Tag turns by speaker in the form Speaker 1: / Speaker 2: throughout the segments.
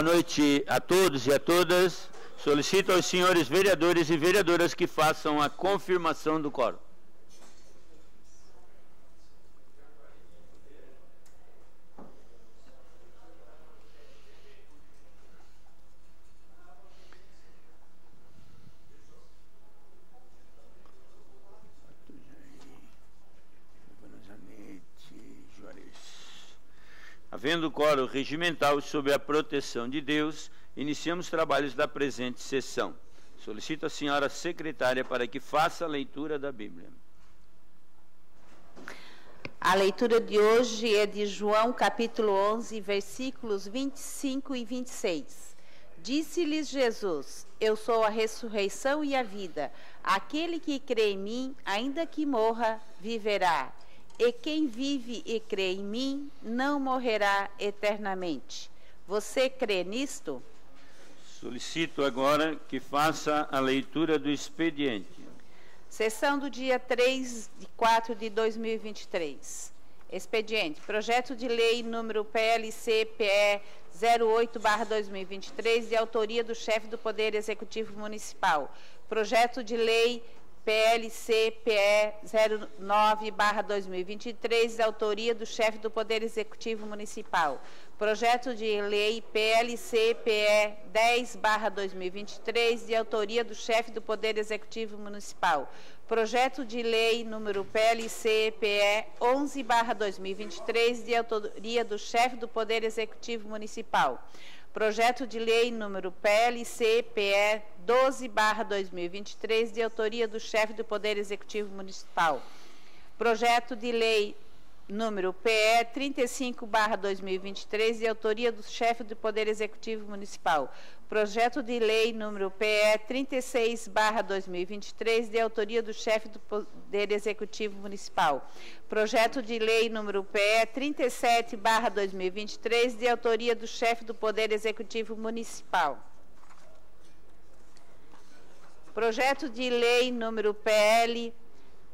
Speaker 1: Boa noite a todos e a todas. Solicito aos senhores vereadores e vereadoras que façam a confirmação do quórum. Havendo quórum regimental sob a proteção de Deus, iniciamos os trabalhos da presente sessão. Solicito a senhora secretária para que faça a leitura da Bíblia.
Speaker 2: A leitura de hoje é de João, capítulo 11, versículos 25 e 26. Disse-lhes Jesus: Eu sou a ressurreição e a vida. Aquele que crê em mim, ainda que morra, viverá. E quem vive e crê em mim, não morrerá eternamente. Você crê nisto?
Speaker 1: Solicito agora que faça a leitura do expediente.
Speaker 2: Sessão do dia 3/4 de 2023. Expediente. Projeto de lei número PLC-PE 08/2023, de autoria do chefe do Poder Executivo Municipal. Projeto de lei PLC-PE 09/2023, de autoria do chefe do Poder Executivo Municipal. Projeto de lei PLC-PE 10/2023, de autoria do chefe do Poder Executivo Municipal. Projeto de lei número PLC-PE 11/2023, de autoria do chefe do Poder Executivo Municipal. Projeto de lei número PLC-PE 12/2023, de autoria do chefe do Poder Executivo Municipal. Projeto de lei número PE 35/2023, de autoria do chefe do Poder Executivo Municipal. Projeto de lei número PE 36/2023, de autoria do chefe do Poder Executivo Municipal. Projeto de lei número PE 37/2023, de autoria do chefe do Poder Executivo Municipal. Projeto de lei número PL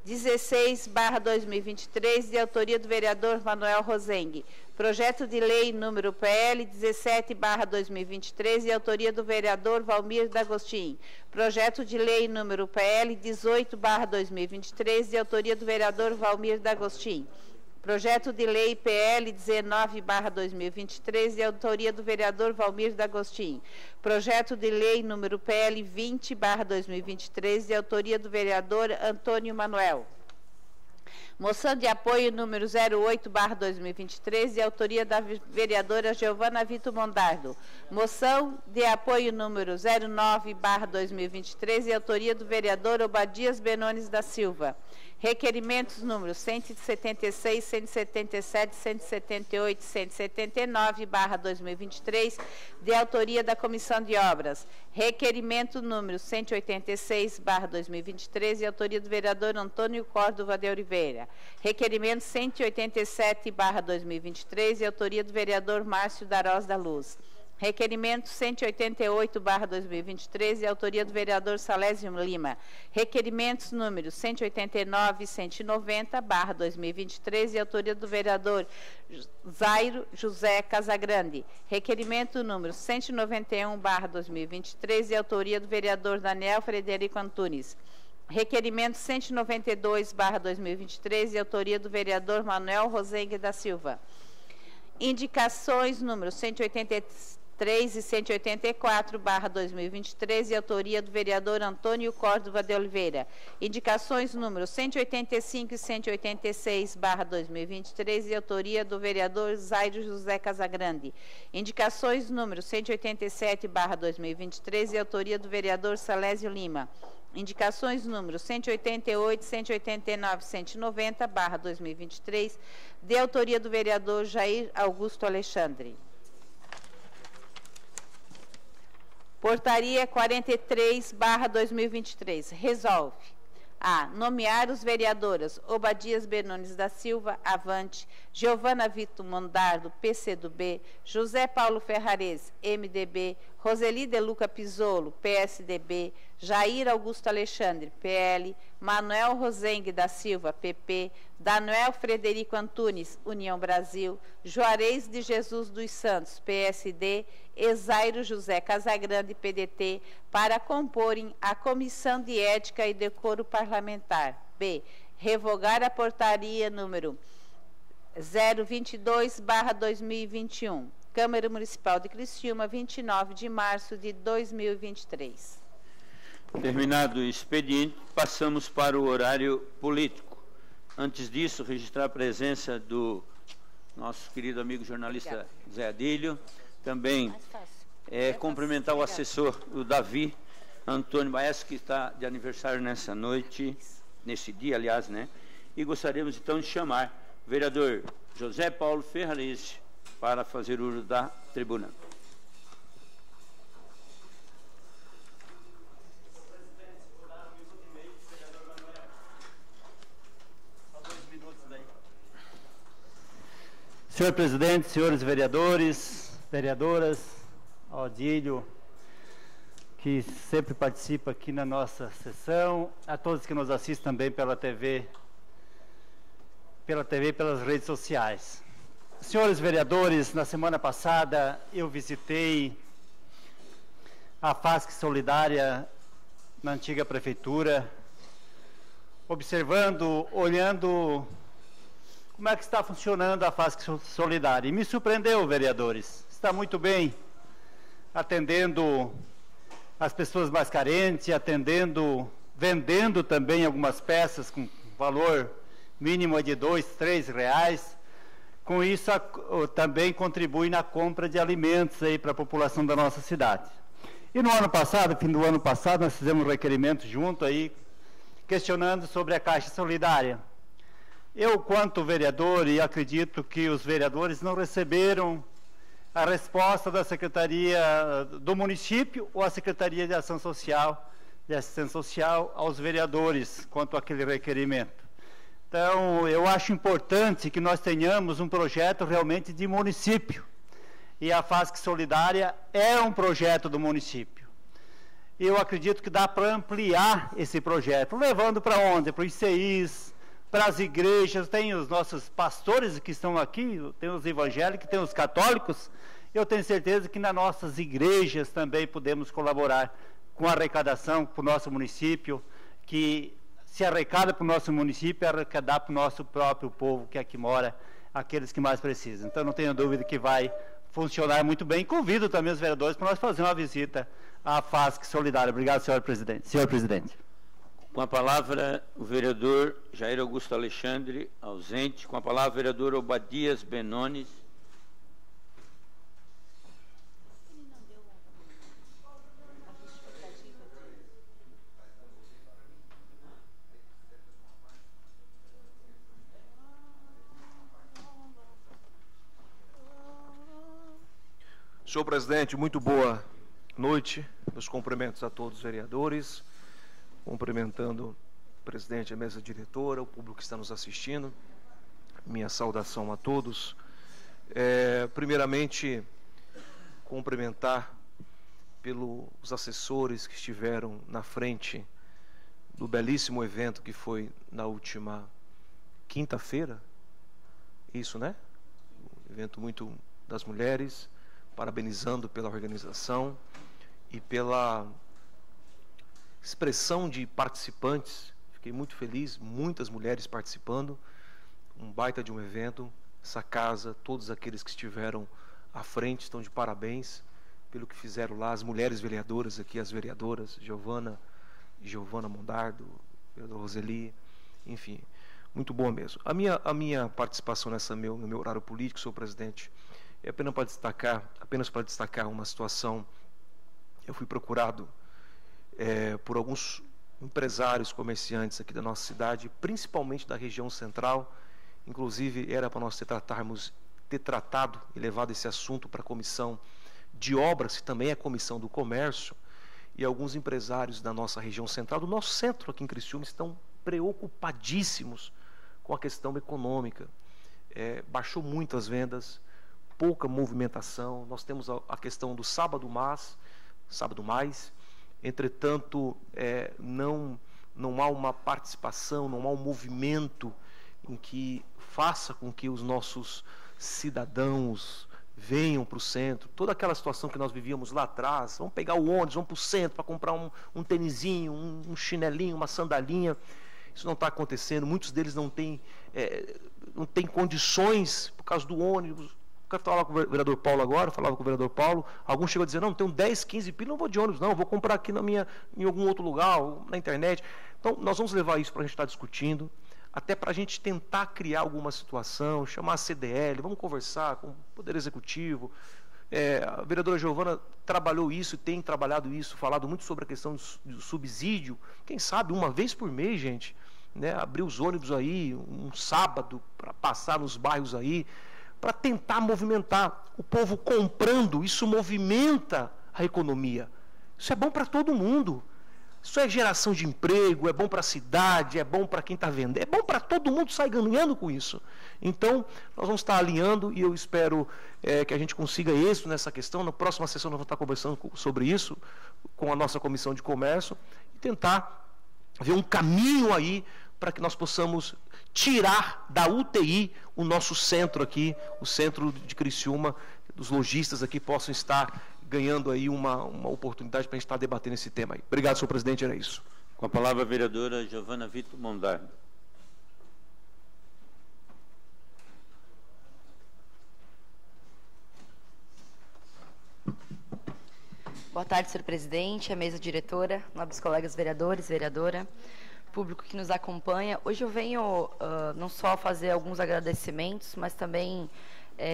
Speaker 2: 16/2023, de autoria do vereador Manuel Rosengue. Projeto de lei número PL 17/2023, de autoria do vereador Valmir D'Agostin. Projeto de lei número PL 18/2023, de autoria do vereador Valmir D'Agostin. Projeto de lei PL 19/2023, de autoria do vereador Valmir D'Agostin. Projeto de lei número PL 20/2023, de autoria do vereador Antônio Manuel. Moção de apoio número 08/2023, de autoria da vereadora Giovana Vito Mondardo. Moção de apoio número 09/2023, de autoria do vereador Obadias Benones da Silva. Requerimentos números 176, 177, 178 e 179/2023, de autoria da Comissão de Obras. Requerimento número 186/2023, de autoria do vereador Antônio Córdova de Oliveira. Requerimento 187/2023, de autoria do vereador Márcio Darós da Luz. Requerimento 188/2023, de autoria do vereador Salésio Lima. Requerimentos números 189 e 190/2023, de autoria do vereador Zairo José Casagrande. Requerimento número 191/2023, de autoria do vereador Daniel Frederico Antunes. Requerimento 192/2023, de autoria do vereador Manuel Rosengue da Silva. Indicações números 183 e 184/2023, de autoria do vereador Antônio Córdova de Oliveira. Indicações números 185 e 186/2023, de autoria do vereador Zairo José Casagrande. Indicações números 187/2023, de autoria do vereador Salésio Lima. Indicações números 188, 189 e 190/2023, de autoria do vereador Jair Augusto Alexandre. Portaria 43/2023. Resolve: a. Nomear os vereadoras Obadias Benones da Silva, Avante, Giovana Vito Mondardo, PCdoB, José Paulo Ferrares, MDB, Roseli De Luca Pisolo, PSDB, Jair Augusto Alexandre, PL, Manuel Rosengue da Silva, PP, Daniel Frederico Antunes, União Brasil, Juarez de Jesus dos Santos, PSD, Ezairo José Casagrande, PDT, para comporem a Comissão de Ética e Decoro Parlamentar. B. Revogar a portaria número 022/2021. Câmara Municipal de Criciúma, 29 de março de 2023.
Speaker 1: Terminado o expediente, passamos para o horário político. Antes disso, registrar a presença do nosso querido amigo jornalista Zé Adílio. Também cumprimentar o assessor, o Davi Antônio Baez, que está de aniversário nessa noite, nesse dia, aliás, né? E gostaríamos então de chamar o vereador José Paulo Ferrarese para fazer uso da tribuna.
Speaker 3: Senhor presidente, senhores vereadores, vereadoras, Odílio, que sempre participa aqui na nossa sessão, a todos que nos assistem também pela TV e pelas redes sociais. Senhores vereadores, na semana passada eu visitei a FASC Solidária na antiga prefeitura, observando, olhando como é que está funcionando a FASC Solidária. E me surpreendeu, vereadores. Está muito bem, atendendo as pessoas mais carentes, vendendo também algumas peças com valor mínimo de R$ 2, R$ 3. Com isso, também contribui na compra de alimentos aí para a população da nossa cidade. E no ano passado, fim do ano passado, nós fizemos um requerimento junto aí, questionando sobre a Caixa Solidária. Eu, quanto vereador, e acredito que os vereadores não receberam a resposta da Secretaria do Município ou a Secretaria de Ação Social, de Assistência Social, aos vereadores quanto àquele requerimento. Então, eu acho importante que nós tenhamos um projeto realmente de município. E a FASC Solidária é um projeto do município. Eu acredito que dá para ampliar esse projeto, levando para onde? Para os ICIs, para as igrejas, tem os nossos pastores que estão aqui, tem os evangélicos, tem os católicos. Eu tenho certeza que nas nossas igrejas também podemos colaborar com a arrecadação para o nosso município, que se arrecada para o nosso município, arrecadar para o nosso próprio povo que aqui mora, aqueles que mais precisam. Então, não tenho dúvida que vai funcionar muito bem. Convido também os vereadores para nós fazer uma visita à FASC Solidária. Obrigado, senhor presidente. Senhor presidente.
Speaker 1: Com a palavra, o vereador Jair Augusto Alexandre, ausente. Com a palavra, o vereador Obadias Benones.
Speaker 4: Senhor presidente, muito boa noite. Meus cumprimentos a todos os vereadores, cumprimentando o presidente, a mesa diretora, o público que está nos assistindo. Minha saudação a todos. Primeiramente, cumprimentar pelos assessores que estiveram na frente do belíssimo evento que foi na última quinta-feira. Isso, né? Um evento muito das mulheres, parabenizando pela organização e pela expressão de participantes. Fiquei muito feliz, muitas mulheres participando, um baita de um evento. Essa casa, todos aqueles que estiveram à frente estão de parabéns pelo que fizeram lá, as mulheres vereadoras aqui, as vereadoras, Giovana Mondardo, vereadora Roseli, enfim, muito bom mesmo. A minha participação no meu horário político, senhor presidente, é apenas para destacar uma situação. Eu fui procurado por alguns empresários, comerciantes aqui da nossa cidade, principalmente da região central. Inclusive, era para nós ter tratado e levado esse assunto para a comissão de obras, que também é a comissão do comércio, e alguns empresários da nossa região central, do nosso centro aqui em Criciúma, estão preocupadíssimos com a questão econômica. Baixou muito as vendas, pouca movimentação. Nós temos a questão do sábado mais, entretanto, não há uma participação, não há um movimento em que faça com que os nossos cidadãos venham para o centro. Toda aquela situação que nós vivíamos lá atrás, vamos pegar o ônibus, vamos para o centro para comprar um tênisinho, um chinelinho, uma sandalinha. Isso não está acontecendo. Muitos deles não têm condições por causa do ônibus. Eu quero falar com o vereador Paulo agora, falava com o vereador Paulo. Alguns chegam a dizer, não, tenho 10, 15 pila, não vou de ônibus, não, vou comprar aqui em algum outro lugar, na internet. Então, nós vamos levar isso para a gente estar discutindo, até para a gente tentar criar alguma situação, chamar a CDL, vamos conversar com o Poder Executivo. A vereadora Giovana trabalhou isso, tem trabalhado isso, falado muito sobre a questão do subsídio. Quem sabe, uma vez por mês, gente, né, abrir os ônibus aí, um sábado, para passar nos bairros aí, para tentar movimentar. O povo comprando, isso movimenta a economia. Isso é bom para todo mundo. Isso é geração de emprego, é bom para a cidade, é bom para quem está vendendo, é bom para todo mundo sair ganhando com isso. Então, nós vamos estar alinhando e eu espero que a gente consiga êxito nessa questão. Na próxima sessão nós vamos estar conversando sobre isso com a nossa Comissão de Comércio e tentar ver um caminho aí para que nós possamos tirar da UTI o nosso centro aqui, o centro de Criciúma, dos lojistas aqui possam estar ganhando aí uma oportunidade para a gente estar debatendo esse tema aí. Obrigado, senhor presidente, era isso.
Speaker 1: Com a palavra a vereadora Giovana Vitor Mondardo.
Speaker 5: Boa tarde, senhor presidente, a mesa diretora, nobres colegas vereadores, vereadora, público que nos acompanha. Hoje eu venho não só fazer alguns agradecimentos, mas também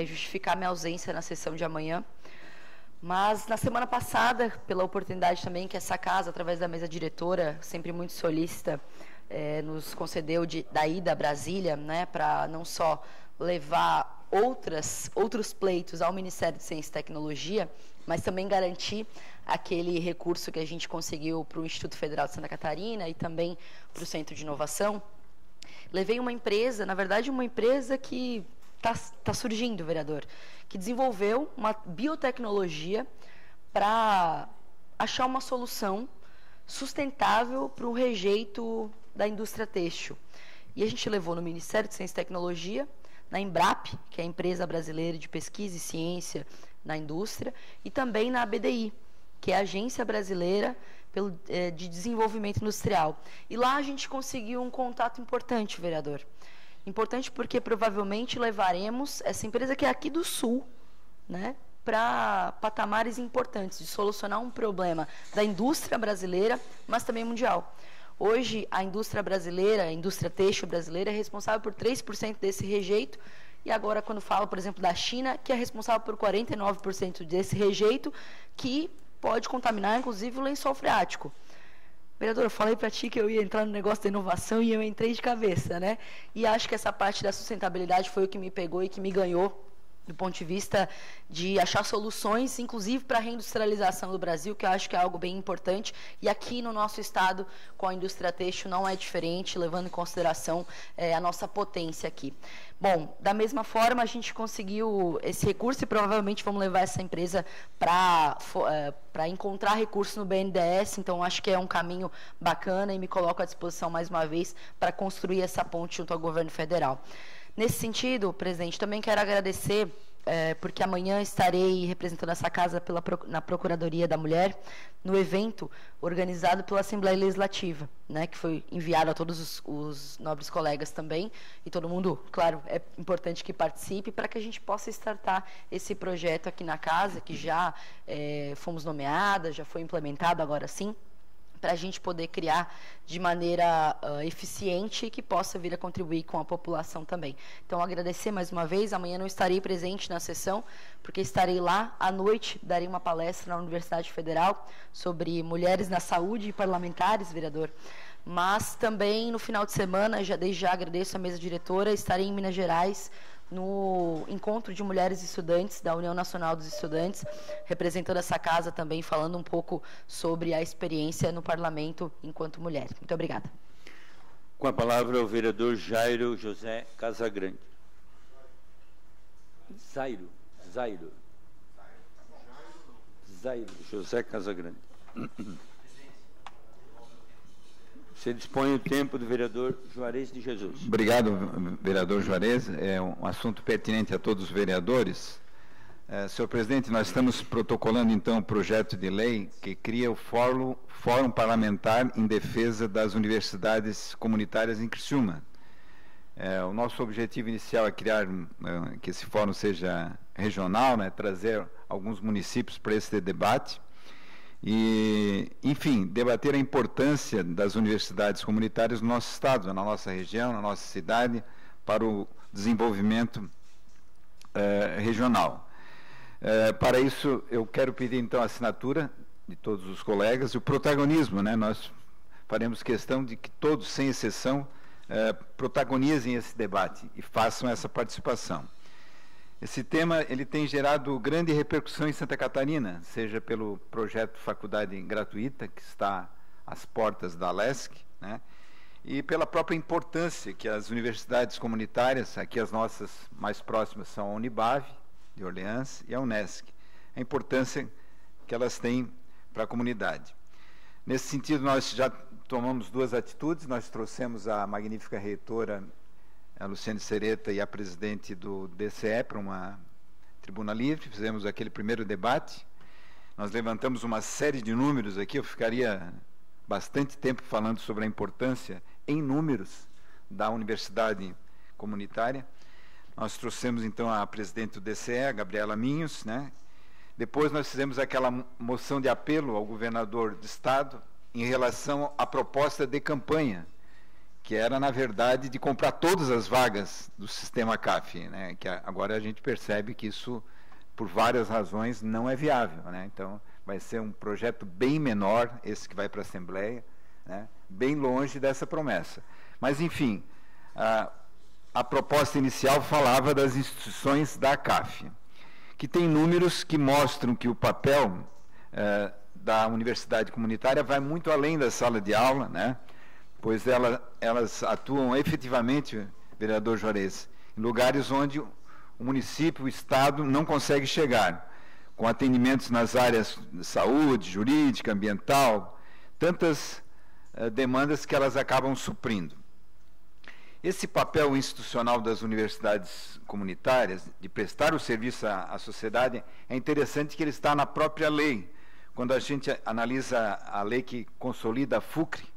Speaker 5: justificar minha ausência na sessão de amanhã. Mas na semana passada, pela oportunidade também que essa casa, através da mesa diretora, sempre muito solícita, nos concedeu da ida a Brasília, né, para não só levar outros pleitos ao Ministério de Ciência e Tecnologia, mas também garantir aquele recurso que a gente conseguiu para o Instituto Federal de Santa Catarina e também para o Centro de Inovação. Levei uma empresa, na verdade uma empresa que está surgindo, vereador, que desenvolveu uma biotecnologia para achar uma solução sustentável para o rejeito da indústria têxtil. E a gente levou no Ministério de Ciência e Tecnologia, na Embrap, que é a empresa brasileira de pesquisa e ciência na indústria, e também na ABDI, que é a Agência Brasileira de Desenvolvimento Industrial. E lá a gente conseguiu um contato importante, vereador. Importante porque provavelmente levaremos essa empresa que é aqui do Sul, né, para patamares importantes de solucionar um problema da indústria brasileira, mas também mundial. Hoje, a indústria brasileira, a indústria têxtil brasileira é responsável por 3% desse rejeito, e agora quando falo, por exemplo, da China, que é responsável por 49% desse rejeito, que pode contaminar, inclusive, o lençol freático. Vereador, eu falei para ti que eu ia entrar no negócio da inovação e eu entrei de cabeça, né? E acho que essa parte da sustentabilidade foi o que me pegou e que me ganhou do ponto de vista de achar soluções, inclusive para a reindustrialização do Brasil, que eu acho que é algo bem importante. E aqui no nosso estado, com a indústria têxtil, não é diferente, levando em consideração a nossa potência aqui. Bom, da mesma forma, a gente conseguiu esse recurso e provavelmente vamos levar essa empresa para encontrar recursos no BNDES, então acho que é um caminho bacana e me coloco à disposição mais uma vez para construir essa ponte junto ao governo federal. Nesse sentido, presidente, também quero agradecer, porque amanhã estarei representando essa casa na Procuradoria da Mulher, no evento organizado pela Assembleia Legislativa, né, que foi enviado a todos os nobres colegas também, e todo mundo, claro, é importante que participe, para que a gente possa startar esse projeto aqui na casa, que já fomos nomeadas, já foi implementado agora sim, para a gente poder criar de maneira eficiente e que possa vir a contribuir com a população também. Então, agradecer mais uma vez. Amanhã não estarei presente na sessão, porque estarei lá à noite, darei uma palestra na Universidade Federal sobre mulheres na saúde e parlamentares, vereador. Mas também, no final de semana, desde já agradeço a mesa diretora, estarei em Minas Gerais, no encontro de mulheres estudantes da União Nacional dos Estudantes, representando essa casa também, falando um pouco sobre a experiência no parlamento enquanto mulher. Muito obrigada.
Speaker 1: Com a palavra o vereador Jairo José Casagrande. Zairo José Casagrande. Você dispõe o tempo do vereador Juarez de Jesus.
Speaker 6: Obrigado, vereador Juarez. É um assunto pertinente a todos os vereadores. Senhor presidente, nós estamos protocolando, então, um projeto de lei que cria o Fórum Parlamentar em Defesa das Universidades Comunitárias em Criciúma. O nosso objetivo inicial é criar que esse fórum seja regional, né, trazer alguns municípios para esse debate e, enfim, debater a importância das universidades comunitárias no nosso estado, na nossa região, na nossa cidade, para o desenvolvimento regional. Para isso, eu quero pedir, então, a assinatura de todos os colegas e o protagonismo, né? Nós faremos questão de que todos, sem exceção, protagonizem esse debate e façam essa participação. Esse tema ele tem gerado grande repercussão em Santa Catarina, seja pelo projeto Faculdade Gratuita, que está às portas da LESC, né? E pela própria importância que as universidades comunitárias, aqui as nossas mais próximas são a Unibave, de Orleans, e a Unesc, a importância que elas têm para a comunidade. Nesse sentido, nós já tomamos duas atitudes. Nós trouxemos a magnífica reitora, a Luciane Sereta, e a presidente do DCE para uma tribuna livre. Fizemos aquele primeiro debate. Nós levantamos uma série de números aqui. Eu ficaria bastante tempo falando sobre a importância em números da universidade comunitária. Nós trouxemos, então, a presidente do DCE, a Gabriela Minhos, né? Depois nós fizemos aquela moção de apelo ao governador do estado em relação à proposta de campanha, que era, na verdade, de comprar todas as vagas do sistema CAF, né? Que agora a gente percebe que isso, por várias razões, não é viável, né? Então, vai ser um projeto bem menor, esse que vai para a Assembleia, né? Bem longe dessa promessa. Mas, enfim, a proposta inicial falava das instituições da CAF, que tem números que mostram que o papel da universidade comunitária vai muito além da sala de aula, né? Pois elas atuam efetivamente, vereador Juarez, em lugares onde o município, o Estado, não consegue chegar, com atendimentos nas áreas de saúde, jurídica, ambiental, tantas demandas que elas acabam suprindo. Esse papel institucional das universidades comunitárias, de prestar o serviço à sociedade, é interessante que ele está na própria lei. Quando a gente analisa a lei que consolida a FUCRE,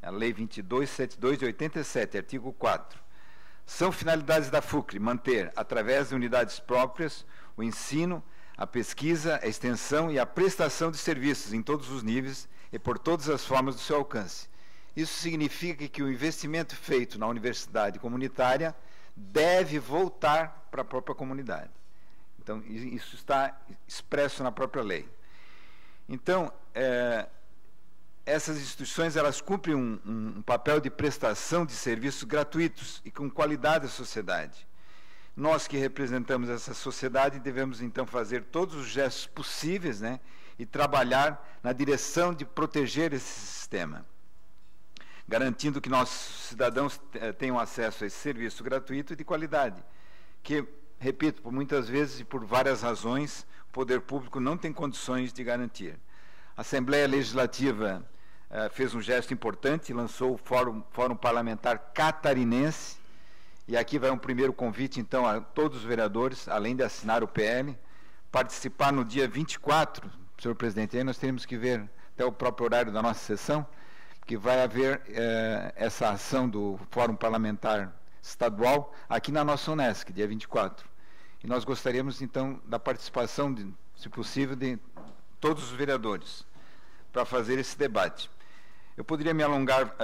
Speaker 6: a Lei 2272 de 87, artigo 4. São finalidades da FUCRE manter, através de unidades próprias, o ensino, a pesquisa, a extensão e a prestação de serviços em todos os níveis e por todas as formas do seu alcance. Isso significa que o investimento feito na universidade comunitária deve voltar para a própria comunidade. Então, isso está expresso na própria lei. Então, essas instituições, elas cumprem um papel de prestação de serviços gratuitos e com qualidade à sociedade. Nós que representamos essa sociedade devemos, então, fazer todos os gestos possíveis, né, e trabalhar na direção de proteger esse sistema, garantindo que nossos cidadãos tenham acesso a esse serviço gratuito e de qualidade, que, repito, por muitas vezes e por várias razões, o poder público não tem condições de garantir. A Assembleia Legislativa fez um gesto importante, lançou o Fórum Parlamentar Catarinense, e aqui vai um primeiro convite, então, a todos os vereadores, além de assinar o PL, participar no dia 24, senhor presidente, aí nós teremos que ver até o próprio horário da nossa sessão, que vai haver essa ação do Fórum Parlamentar Estadual aqui na nossa Unesc, dia 24. E nós gostaríamos, então, da participação, se possível, de todos os vereadores para fazer esse debate. Eu poderia me alongar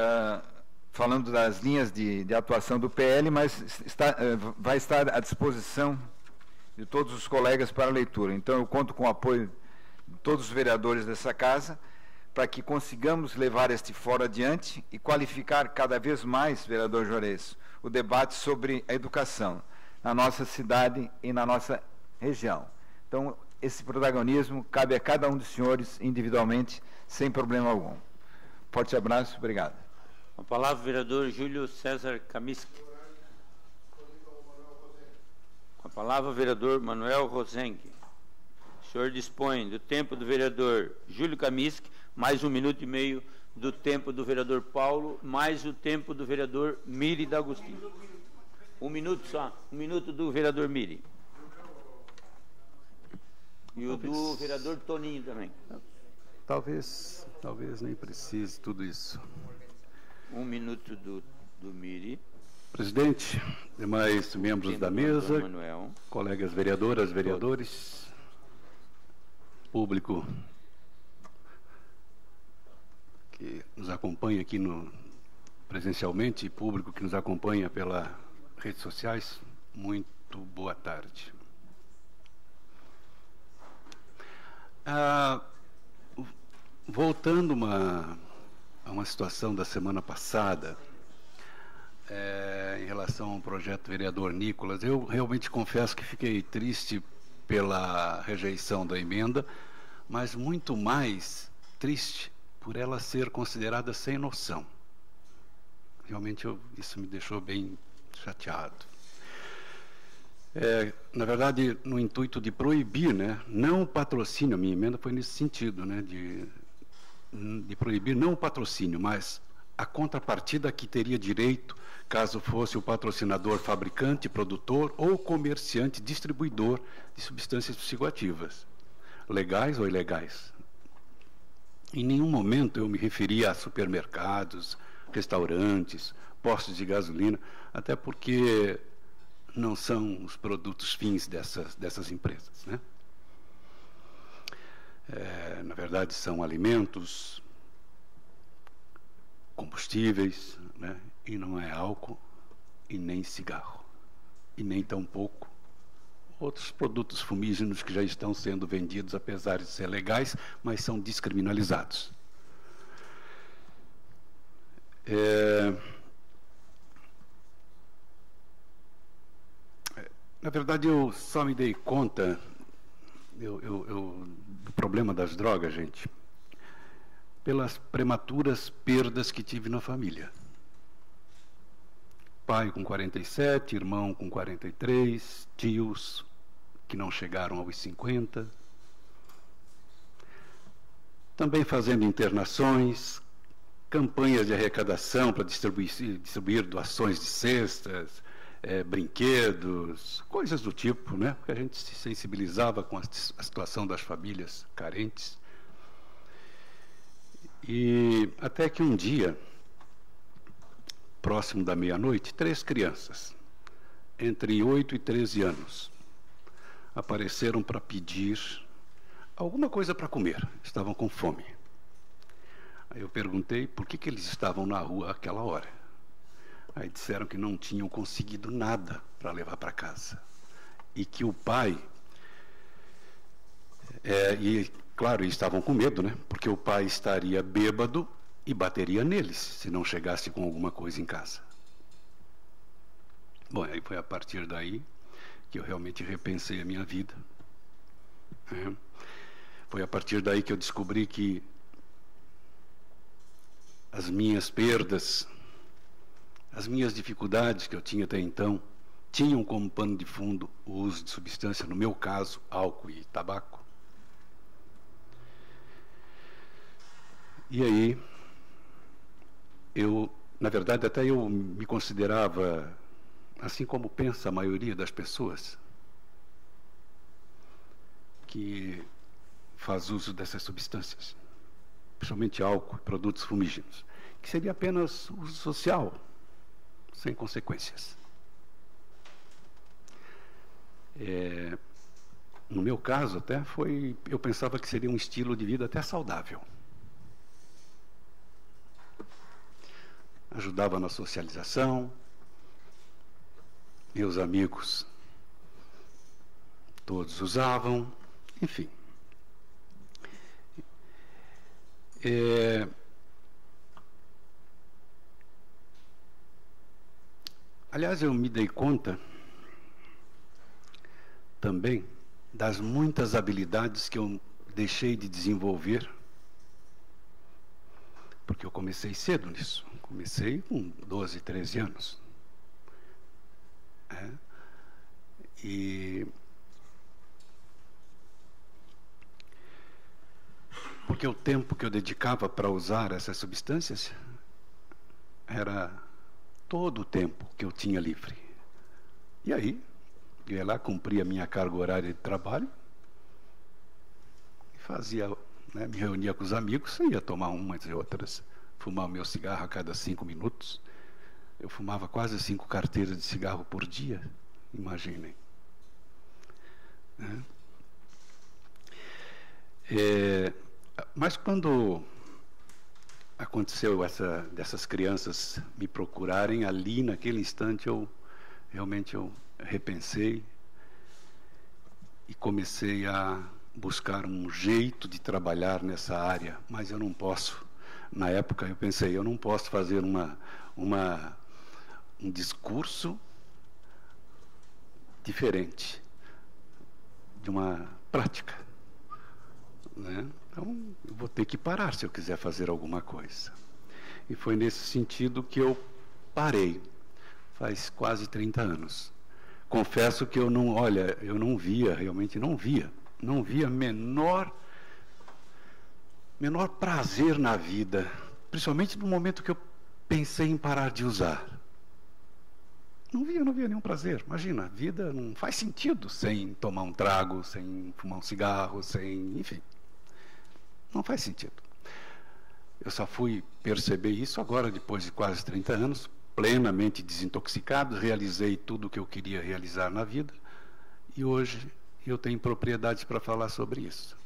Speaker 6: falando das linhas de atuação do PL, mas vai estar à disposição de todos os colegas para a leitura. Então, eu conto com o apoio de todos os vereadores dessa casa, para que consigamos levar este fórum adiante e qualificar cada vez mais, vereador Juarez, o debate sobre a educação na nossa cidade e na nossa região. Então, esse protagonismo cabe a cada um dos senhores individualmente, sem problema algum. Forte abraço, obrigado.
Speaker 1: Com a palavra, o vereador Júlio César Kamiski. Com a palavra, o vereador Manuel Rosengue. O senhor dispõe do tempo do vereador Júlio Kamiski, mais 1 minuto e meio do tempo do vereador Paulo, mais o tempo do vereador Miri D'Agostino. 1 minuto só. 1 minuto do vereador Miri. E o do vereador Toninho também.
Speaker 7: Talvez nem precise tudo isso.
Speaker 1: 1 minuto do Miri.
Speaker 7: Presidente, demais membros da mesa,
Speaker 1: Manuel,
Speaker 7: colegas vereadoras, vereadores, público que nos acompanha aqui presencialmente e público que nos acompanha pelas redes sociais, muito boa tarde. Voltando a uma situação da semana passada, em relação ao projeto do vereador Nicolas, eu realmente confesso que fiquei triste pela rejeição da emenda, mas muito mais triste por ela ser considerada sem noção. Realmente isso me deixou bem chateado. Na verdade, no intuito de proibir, né, não o patrocínio, a minha emenda foi nesse sentido, né, de proibir não o patrocínio, mas a contrapartida que teria direito caso fosse o patrocinador fabricante, produtor ou comerciante distribuidor de substâncias psicoativas, legais ou ilegais. Em nenhum momento eu me referi a supermercados, restaurantes, postos de gasolina, até porque não são os produtos fins dessas empresas, né? Na verdade, são alimentos, combustíveis, né? E não é álcool e nem cigarro, e nem tampouco outros produtos fumígenos que já estão sendo vendidos, apesar de ser legais, mas são descriminalizados. Na verdade, eu só me dei conta do problema das drogas, gente, pelas prematuras perdas que tive na família. Pai com 47, irmão com 43, tios que não chegaram aos 50. Também fazendo internações, campanhas de arrecadação para distribuir doações de cestas, brinquedos, coisas do tipo, né? Porque a gente se sensibilizava com a situação das famílias carentes. E até que um dia, próximo da meia-noite, 3 crianças, entre 8 e 13 anos, apareceram para pedir alguma coisa para comer. Estavam com fome. Aí eu perguntei por que eles estavam na rua àquela hora. Aí disseram que não tinham conseguido nada para levar para casa. E que o pai... Claro, eles estavam com medo, né? Porque o pai estaria bêbado e bateria neles, se não chegasse com alguma coisa em casa. Bom, aí foi a partir daí que eu realmente repensei a minha vida. Foi a partir daí que eu descobri que as minhas perdas, as minhas dificuldades que eu tinha até então, tinham como pano de fundo o uso de substância, no meu caso, álcool e tabaco. E aí, na verdade, até eu me considerava, assim como pensa a maioria das pessoas, que faz uso dessas substâncias, principalmente álcool, produtos fumígenos, que seria apenas uso social, sem consequências. No meu caso, até eu pensava que seria um estilo de vida até saudável. Ajudava na socialização, meus amigos todos usavam, enfim. Aliás, eu me dei conta também das muitas habilidades que eu deixei de desenvolver, porque eu comecei cedo nisso. Comecei com 12, 13 anos. Porque porque o tempo que eu dedicava para usar essas substâncias era todo o tempo que eu tinha livre. E aí, eu ia lá, cumpria a minha carga horária de trabalho, e fazia, né, me reunia com os amigos, ia tomar umas e outras, fumar o meu cigarro a cada 5 minutos. Eu fumava quase 5 carteiras de cigarro por dia, imaginem. Né? Mas quando aconteceu dessas crianças me procurarem, ali naquele instante eu repensei e comecei a buscar um jeito de trabalhar nessa área, mas eu não posso. Na época eu pensei, eu não posso fazer um discurso diferente de uma prática, né? Então, eu vou ter que parar se eu quiser fazer alguma coisa. E foi nesse sentido que eu parei, faz quase 30 anos. Confesso que eu não via, realmente não via menor prazer na vida, principalmente no momento que eu pensei em parar de usar. Não via nenhum prazer. Imagina, a vida não faz sentido sem tomar um trago, sem fumar um cigarro, enfim. Não faz sentido. Eu só fui perceber isso agora, depois de quase 30 anos, plenamente desintoxicado, realizei tudo o que eu queria realizar na vida, e hoje eu tenho propriedades para falar sobre isso.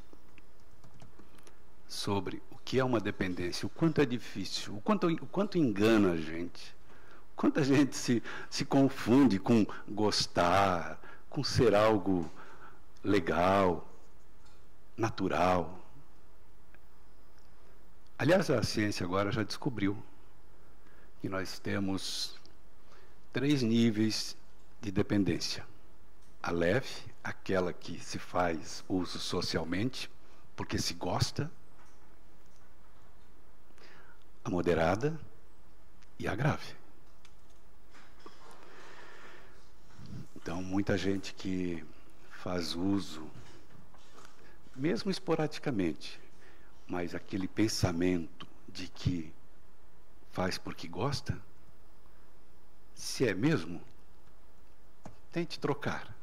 Speaker 7: Sobre o que é uma dependência, o quanto é difícil, o quanto engana a gente, o quanto a gente se confunde com gostar, com ser algo legal, natural. Aliás, a ciência agora já descobriu que nós temos 3 níveis de dependência. A leve, aquela que se faz uso socialmente, porque se gosta. A moderada e a grave. Então, muita gente que faz uso, mesmo esporadicamente, mas aquele pensamento de que faz porque gosta, se é mesmo, tente trocar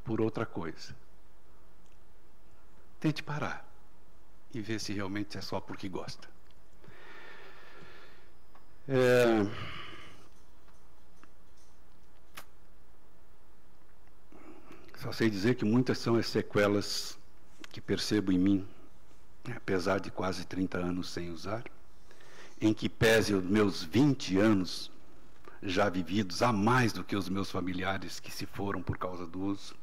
Speaker 7: por outra coisa. Tente parar e ver se realmente é só porque gosta. Só sei dizer que muitas são as sequelas que percebo em mim, apesar de quase 30 anos sem usar, em que pese os meus 20 anos já vividos a mais do que os meus familiares que se foram por causa do uso.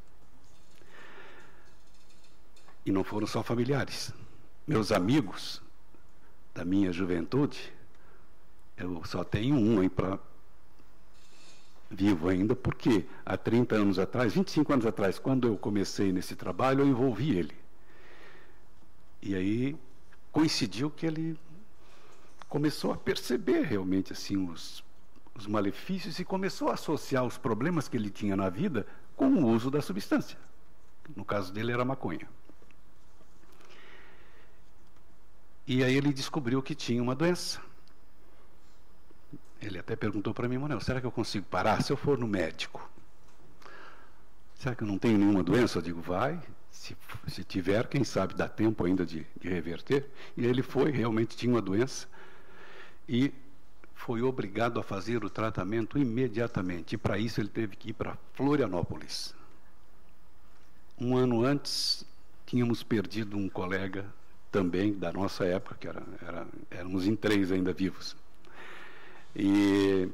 Speaker 7: E não foram só familiares. Meus amigos da minha juventude, eu só tenho um aí vivo ainda, porque há 30 anos atrás, 25 anos atrás, quando eu comecei nesse trabalho, eu envolvi ele. E aí coincidiu que ele começou a perceber realmente assim os malefícios e começou a associar os problemas que ele tinha na vida com o uso da substância. No caso dele era maconha. E aí ele descobriu que tinha uma doença. Ele até perguntou para mim, Manuel, será que eu consigo parar se eu for no médico? Será que eu não tenho nenhuma doença? Eu digo, vai. Se tiver, quem sabe dá tempo ainda de reverter. E ele realmente tinha uma doença. E foi obrigado a fazer o tratamento imediatamente. E para isso ele teve que ir para Florianópolis. Um ano antes, tínhamos perdido um colega também da nossa época, que éramos em 3 ainda vivos. E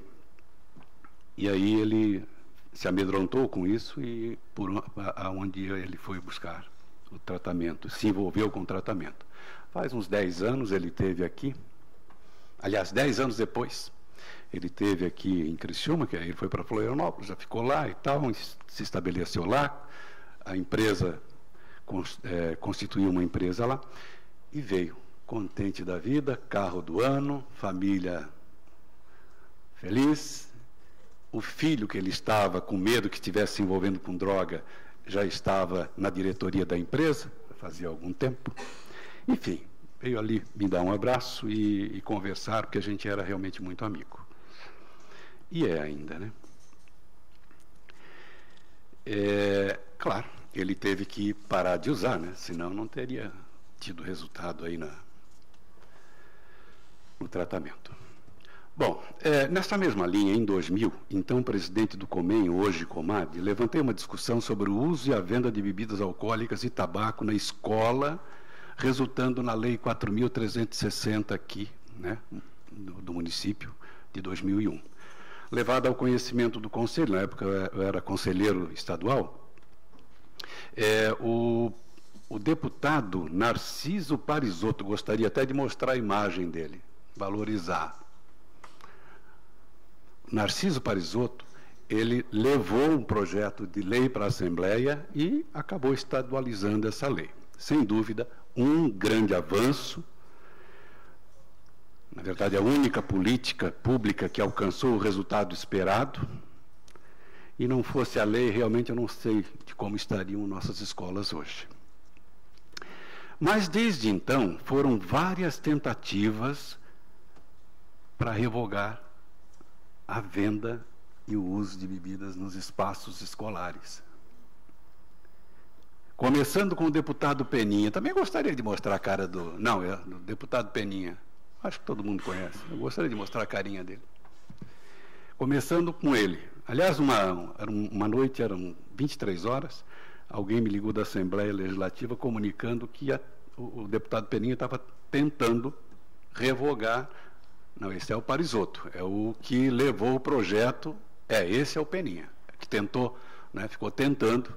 Speaker 7: aí ele se amedrontou com isso e aonde ele foi buscar o tratamento, se envolveu com o tratamento. Faz uns 10 anos ele esteve aqui, aliás, 10 anos depois, ele esteve aqui em Criciúma, que aí ele foi para Florianópolis, já ficou lá e tal, se estabeleceu lá, a empresa constituiu uma empresa lá, e veio, contente da vida, carro do ano, família feliz. O filho que ele estava com medo que estivesse se envolvendo com droga já estava na diretoria da empresa, fazia algum tempo. Enfim, veio ali me dar um abraço e conversar, porque a gente era realmente muito amigo. E é ainda, né? Claro, ele teve que parar de usar, né? Senão não teria tido resultado aí no tratamento. Bom, nessa mesma linha, em 2000, então presidente do Comem, hoje Comad, levantei uma discussão sobre o uso e a venda de bebidas alcoólicas e tabaco na escola, resultando na Lei 4.360 aqui, né, do município, de 2001. Levada ao conhecimento do Conselho, na época eu era conselheiro estadual, o deputado Narciso Parisotto, gostaria até de mostrar a imagem dele, valorizar. Narciso Parisotto, ele levou um projeto de lei para a Assembleia e acabou estadualizando essa lei. Sem dúvida, um grande avanço. Na verdade, a única política pública que alcançou o resultado esperado. E não fosse a lei, realmente eu não sei de como estariam nossas escolas hoje. Mas, desde então, foram várias tentativas para revogar a venda e o uso de bebidas nos espaços escolares. Começando com o deputado Peninha. Também gostaria de mostrar a cara do deputado Peninha. Acho que todo mundo conhece. Eu gostaria de mostrar a carinha dele. Começando com ele. Aliás, uma noite, eram 23 horas, alguém me ligou da Assembleia Legislativa comunicando que o deputado Peninha estava tentando revogar. Não, esse é o Parisotto, é o que levou o projeto, esse é o Peninha, que tentou, né, ficou tentando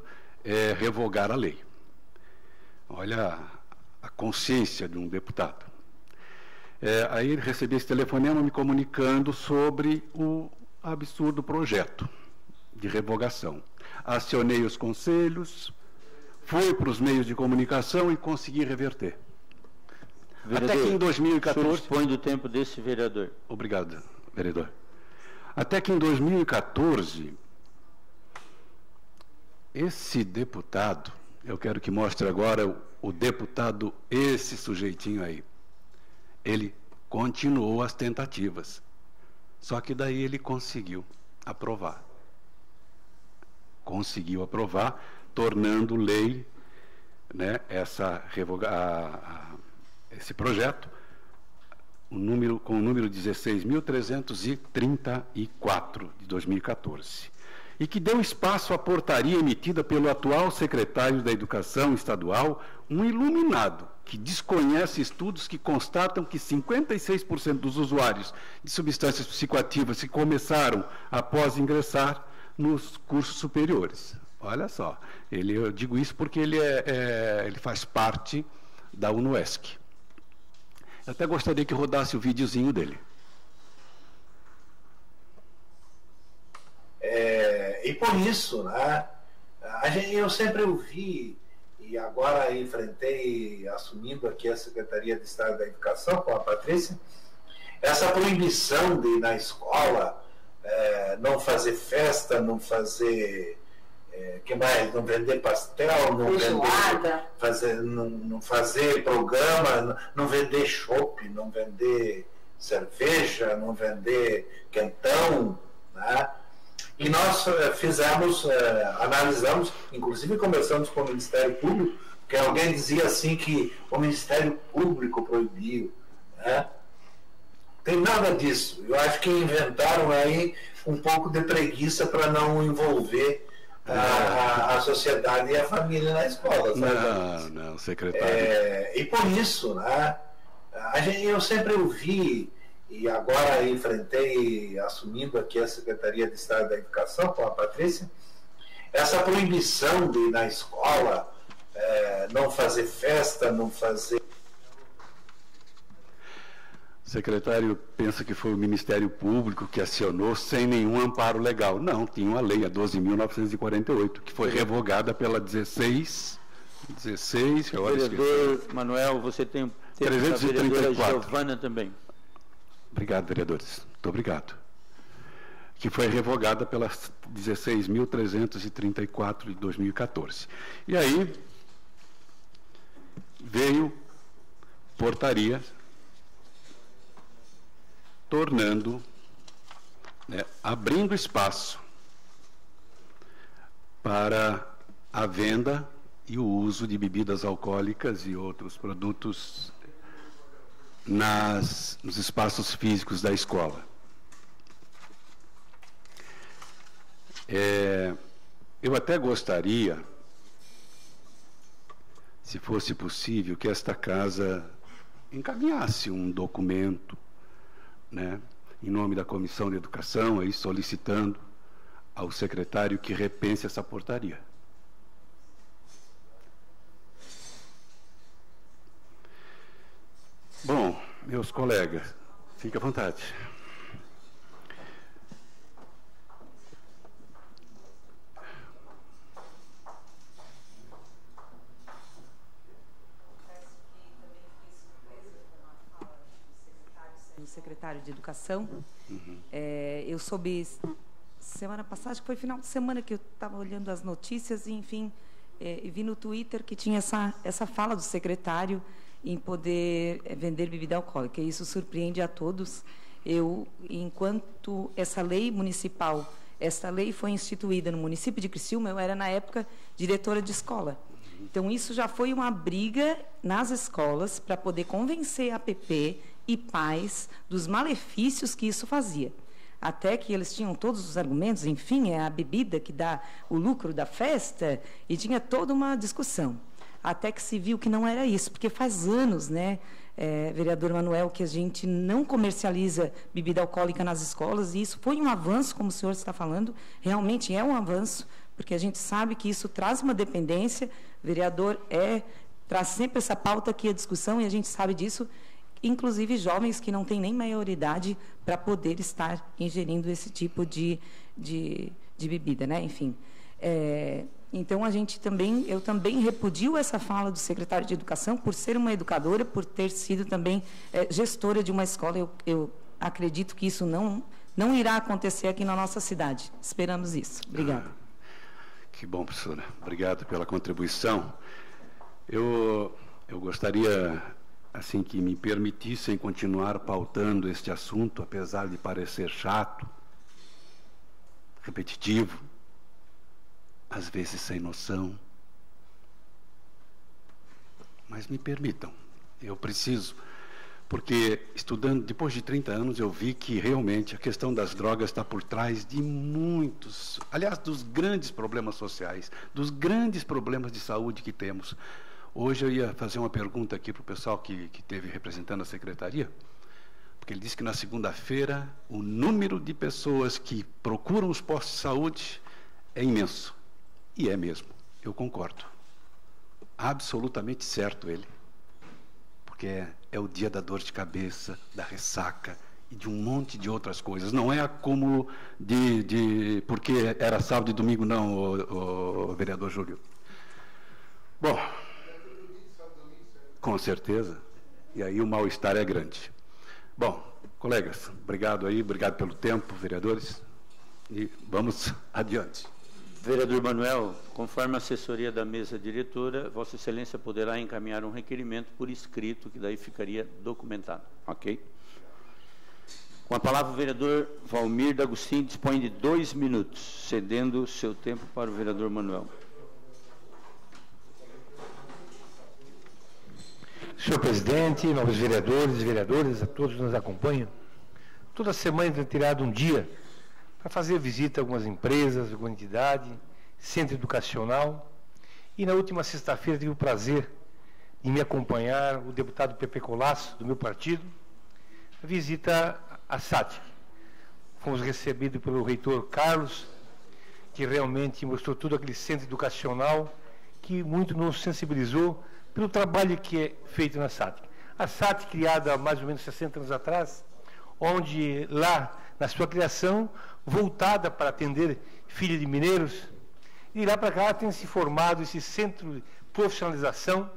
Speaker 7: revogar a lei. Olha a consciência de um deputado. Aí ele recebeu esse telefonema me comunicando sobre o absurdo projeto de revogação. Acionei os conselhos, fui para os meios de comunicação e consegui reverter.
Speaker 1: Vereador,
Speaker 7: até que em 2014...
Speaker 1: o senhor dispõe do tempo desse vereador.
Speaker 7: Obrigado, vereador. Até que em 2014, esse deputado, eu quero que mostre agora o deputado, esse sujeitinho aí, ele continuou as tentativas, só que daí ele conseguiu aprovar. Conseguiu aprovar, tornando lei, né, esse projeto, com o número 16.334 de 2014, e que deu espaço à portaria emitida pelo atual secretário da Educação Estadual, um iluminado, que desconhece estudos que constatam que 56% dos usuários de substâncias psicoativas que começaram após ingressar nos cursos superiores. Olha só, eu digo isso porque ele faz parte da UNOESC. Eu até gostaria que rodasse o videozinho dele.
Speaker 8: E por isso, né, eu sempre ouvi, e agora enfrentei, assumindo aqui a Secretaria de Estado da Educação, com a Patrícia, essa proibição de ir na escola, não fazer festa, não fazer... que mais? Não vender pastel, não fazer programa, não vender chopp, não vender cerveja, não vender quentão, né? E nós analisamos, inclusive conversamos com o Ministério Público, que alguém dizia assim que o Ministério Público proibiu, né? Tem nada disso. Eu acho que inventaram aí um pouco de preguiça para não envolver a sociedade e a família na escola.
Speaker 7: Não, secretário.
Speaker 8: E por isso, né, eu sempre ouvi, e agora enfrentei, assumindo aqui a Secretaria de Estado da Educação, com a Patrícia, essa proibição de ir na escola, não fazer festa, não fazer...
Speaker 7: O secretário pensa que foi o Ministério Público que acionou sem nenhum amparo legal. Não, tinha uma lei, a 12.948, que foi revogada pela 16...
Speaker 1: Vereador Manuel, você tem o tempo da vereadora Giovana também.
Speaker 7: Obrigado, vereadores. Muito obrigado. Que foi revogada pela 16.334 de 2014. E aí veio portaria, tornando, né, abrindo espaço para a venda e o uso de bebidas alcoólicas e outros produtos nos espaços físicos da escola. Eu até gostaria, se fosse possível, que esta casa encaminhasse um documento, né, em nome da Comissão de Educação, aí solicitando ao secretário que repense essa portaria. Bom, meus colegas, fique à vontade.
Speaker 9: Secretário de Educação. Eu soube semana passada, acho que foi final de semana que eu estava olhando as notícias e, enfim, e vi no Twitter que tinha essa fala do secretário em poder vender bebida alcoólica. E isso surpreende a todos. Enquanto essa lei municipal, essa lei foi instituída no município de Criciúma, eu era, na época, diretora de escola. Então, isso já foi uma briga nas escolas para poder convencer a APP e pais dos malefícios que isso fazia. Até que eles tinham todos os argumentos, enfim, é a bebida que dá o lucro da festa, e tinha toda uma discussão. Até que se viu que não era isso, porque faz anos, né, vereador Manuel, que a gente não comercializa bebida alcoólica nas escolas, e isso foi um avanço, como o senhor está falando, realmente é um avanço, porque a gente sabe que isso traz uma dependência, o vereador traz sempre essa pauta aqui, a discussão, e a gente sabe disso, inclusive jovens que não têm nem maioridade para poder estar ingerindo esse tipo de bebida, né? Enfim. Então, eu também repudio essa fala do secretário de Educação por ser uma educadora, por ter sido também gestora de uma escola. Eu acredito que isso não irá acontecer aqui na nossa cidade. Esperamos isso. Obrigada.
Speaker 7: Que bom, professora. Obrigado pela contribuição. Eu gostaria, assim, que me permitissem continuar pautando este assunto, apesar de parecer chato, repetitivo, às vezes sem noção. Mas me permitam, eu preciso, porque estudando, depois de 30 anos, eu vi que realmente a questão das drogas está por trás de muitos, aliás, dos grandes problemas sociais, dos grandes problemas de saúde que temos. Hoje eu ia fazer uma pergunta aqui para o pessoal que esteve representando a secretaria, porque ele disse que na segunda-feira o número de pessoas que procuram os postos de saúde é imenso. E é mesmo, eu concordo. Absolutamente certo ele. Porque é o dia da dor de cabeça, da ressaca e de um monte de outras coisas. Não é acúmulo porque era sábado e domingo, não, o vereador Júlio. Bom, com certeza. E aí o mal-estar é grande. Bom, colegas, obrigado aí, obrigado pelo tempo, vereadores. E vamos adiante.
Speaker 1: Vereador Manuel, conforme a assessoria da mesa diretora, Vossa Excelência poderá encaminhar um requerimento por escrito, que daí ficaria documentado. Ok? Com a palavra, o vereador Valmir D'Agostinho dispõe de 2 minutos, cedendo seu tempo para o vereador Manuel.
Speaker 10: Senhor presidente, nobres vereadores e vereadoras, a todos que nos acompanham, toda semana tenho tirado um dia para fazer visita a algumas empresas, alguma entidade, centro educacional, e na última sexta-feira tive o prazer de me acompanhar o deputado Pepe Colasso, do meu partido, a visita à SATIC. Fomos recebidos pelo reitor Carlos, que realmente mostrou todo aquele centro educacional que muito nos sensibilizou pelo trabalho que é feito na SATIC. A SATIC, criada há mais ou menos 60 anos atrás, onde lá, na sua criação, voltada para atender filhos de mineiros, e lá para cá tem se formado esse centro de profissionalização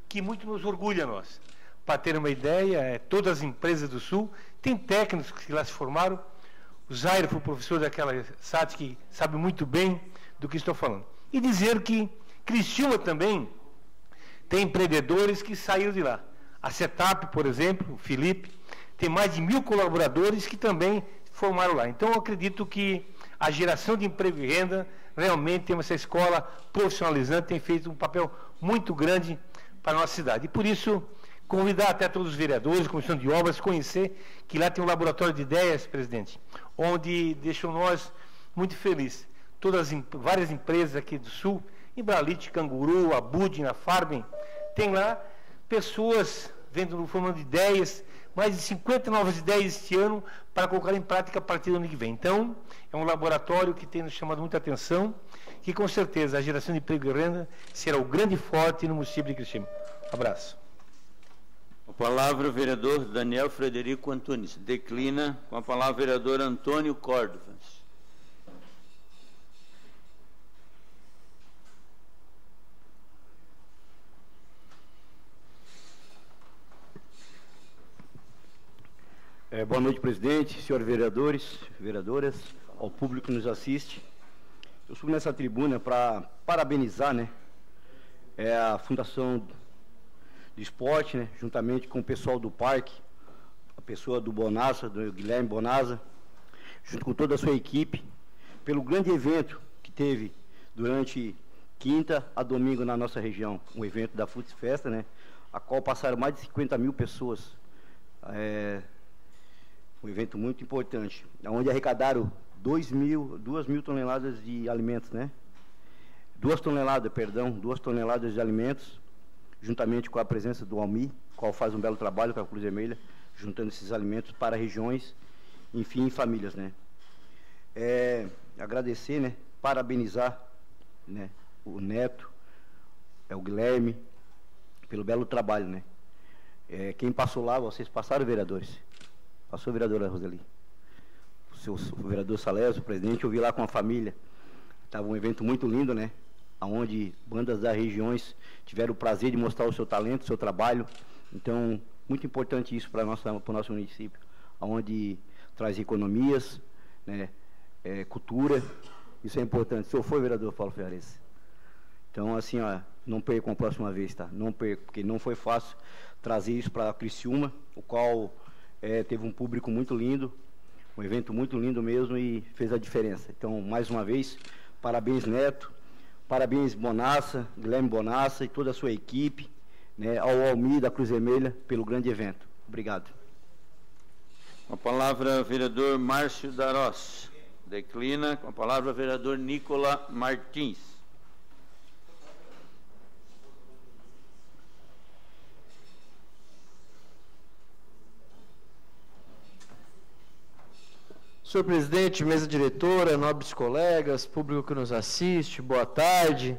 Speaker 10: que muito nos orgulha a nós. Para ter uma ideia, todas as empresas do Sul têm técnicos que lá se formaram. O Zaire foi o professor daquela SATIC, que sabe muito bem do que estou falando. E dizer que Criciúma também tem empreendedores que saíram de lá. A Setap, por exemplo, o Felipe, tem mais de 1.000 colaboradores que também formaram lá. Então, eu acredito que a geração de emprego e renda, realmente, essa escola profissionalizante tem feito um papel muito grande para a nossa cidade. E, por isso, convidar até todos os vereadores, comissão de obras, conhecer que lá tem um laboratório de ideias, presidente, onde deixou nós muito felizes. Várias empresas aqui do Sul, Embralite, Canguru, a Budin, a Farben, tem lá pessoas formando ideias, mais de 50 novas ideias este ano para colocar em prática a partir do ano que vem. Então, é um laboratório que tem nos chamado muita atenção, que com certeza a geração de emprego e renda será o grande forte no município de Criciúma. Abraço.
Speaker 1: Com a palavra o vereador Daniel Frederico Antunes. Declina. Com a palavra o vereador Antônio Córdovas.
Speaker 11: Boa noite, presidente, senhores vereadores, vereadoras, ao público que nos assiste. Eu subo nessa tribuna para parabenizar, né, a Fundação de Esporte, né, juntamente com o pessoal do parque, a pessoa do Bonassa, do Guilherme Bonasa, junto com toda a sua equipe, pelo grande evento que teve durante quinta a domingo na nossa região, um evento da Fute Festa, né, a qual passaram mais de 50.000 pessoas. Um evento muito importante, onde arrecadaram 2.000 toneladas de alimentos, né? 2 toneladas de alimentos, juntamente com a presença do Almi, qual faz um belo trabalho com a Cruz Vermelha, juntando esses alimentos para regiões, enfim, famílias, né? Agradecer, né? Parabenizar, né? O Neto, o Guilherme, pelo belo trabalho, né? Quem passou lá, vocês passaram, vereadores? Passou a vereadora Roseli, o vereador Salésio, o presidente, eu vi lá com a família. Estava um evento muito lindo, né? Onde bandas das regiões tiveram o prazer de mostrar o seu talento, o seu trabalho. Então, muito importante isso para o nosso município, onde traz economias, né? Cultura, isso é importante. O senhor foi, vereador Paulo Ferrares? Então, assim, ó, não percam a próxima vez, tá? Não percam, porque não foi fácil trazer isso para Criciúma, o qual teve um público muito lindo, um evento muito lindo mesmo e fez a diferença. Então, mais uma vez, parabéns, Neto, parabéns, Bonassa, Guilherme Bonassa e toda a sua equipe, né, ao Almi da Cruz Vermelha pelo grande evento. Obrigado.
Speaker 1: Com a palavra, vereador Márcio Darós. Declina. Com a palavra, vereador Nicola Martins.
Speaker 12: Senhor presidente, mesa diretora, nobres colegas, público que nos assiste, boa tarde.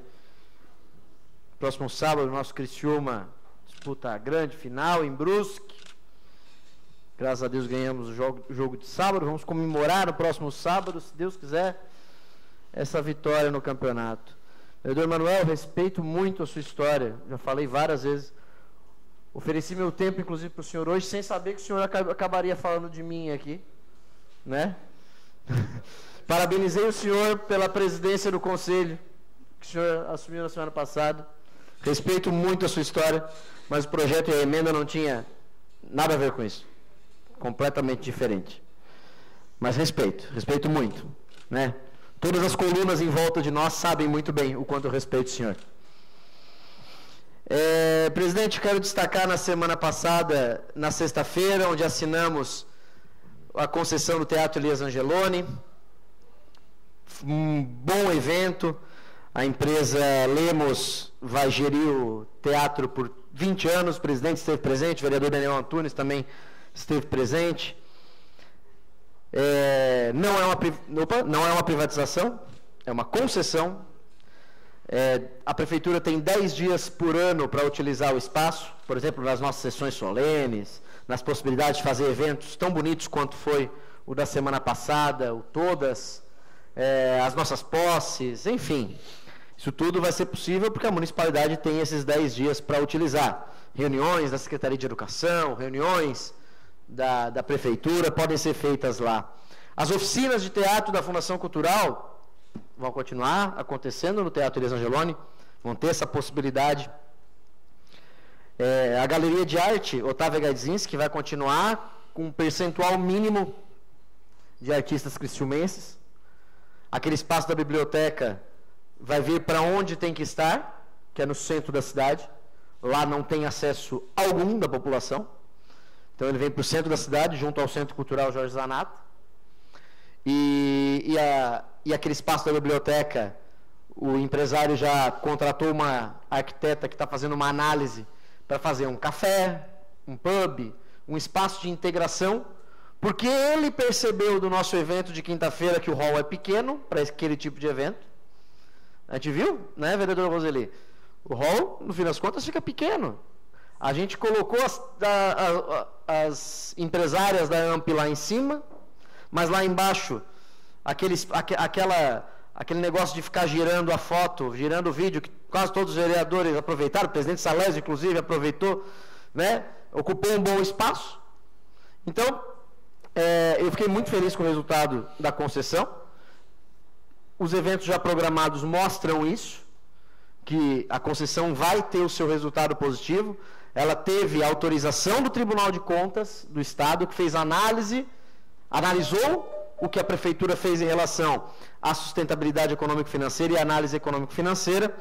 Speaker 12: Próximo sábado, nosso Criciúma disputa a grande final em Brusque. Graças a Deus ganhamos o jogo de sábado. Vamos comemorar no próximo sábado, se Deus quiser, essa vitória no campeonato. Vereador Manuel, respeito muito a sua história. Já falei várias vezes. Ofereci meu tempo, inclusive, para o senhor hoje, sem saber que o senhor acabaria falando de mim aqui. Né? Parabenizei o senhor pela presidência do conselho que o senhor assumiu na semana passada. Respeito muito a sua história, mas o projeto e a emenda não tinha nada a ver com isso. Completamente diferente. Mas respeito muito, né? Todas as colunas em volta de nós sabem muito bem o quanto eu respeito o senhor. Presidente, quero destacar na semana passada, na sexta-feira, onde assinamos a concessão do Teatro Elias Angeloni, um bom evento. A empresa Lemos vai gerir o teatro por 20 anos, o presidente esteve presente, o vereador Daniel Antunes também esteve presente. Não é uma privatização, é uma concessão. A prefeitura tem 10 dias por ano para utilizar o espaço, por exemplo, nas nossas sessões solenes, nas possibilidades de fazer eventos tão bonitos quanto foi o da semana passada, o Todas, as nossas posses, enfim. Isso tudo vai ser possível porque a municipalidade tem esses 10 dias para utilizar. Reuniões da Secretaria de Educação, reuniões da Prefeitura podem ser feitas lá. As oficinas de teatro da Fundação Cultural vão continuar acontecendo no Teatro Elias Angeloni, vão ter essa possibilidade. A Galeria de Arte Otávio Gadzinski vai continuar com um percentual mínimo de artistas criciumenses. Aquele espaço da biblioteca vai vir para onde tem que estar, que é no centro da cidade. Lá não tem acesso algum da população. Então ele vem para o centro da cidade, junto ao Centro Cultural Jorge Zanato. E aquele espaço da biblioteca, o empresário já contratou uma arquiteta que está fazendo uma análise para fazer um café, um pub, um espaço de integração, porque ele percebeu do nosso evento de quinta-feira que o hall é pequeno para aquele tipo de evento. A gente viu, né, vereadora Roseli? O hall, no fim das contas, fica pequeno. A gente colocou as empresárias da AMP lá em cima, mas lá embaixo, aquele negócio de ficar girando a foto, girando o vídeo, que quase todos os vereadores aproveitaram, o presidente Salésio, inclusive, aproveitou, né? Ocupou um bom espaço. Então, eu fiquei muito feliz com o resultado da concessão. Os eventos já programados mostram isso, que a concessão vai ter o seu resultado positivo. Ela teve a autorização do Tribunal de Contas do Estado, que fez analisou o que a Prefeitura fez em relação à sustentabilidade econômico-financeira e análise econômico-financeira,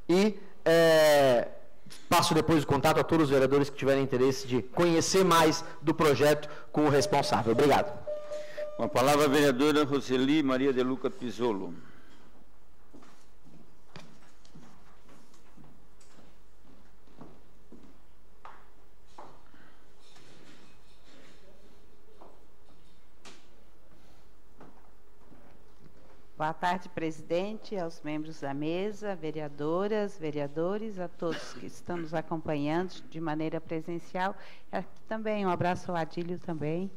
Speaker 12: e passo depois o contato a todos os vereadores que tiverem interesse de conhecer mais do projeto com o responsável. Obrigado.
Speaker 1: Com a palavra a vereadora Roseli Maria de Luca Pisolo.
Speaker 2: Boa tarde, presidente, aos membros da mesa, vereadoras, vereadores, a todos que estão nos acompanhando de maneira presencial. Aqui também um abraço ao Adílio também.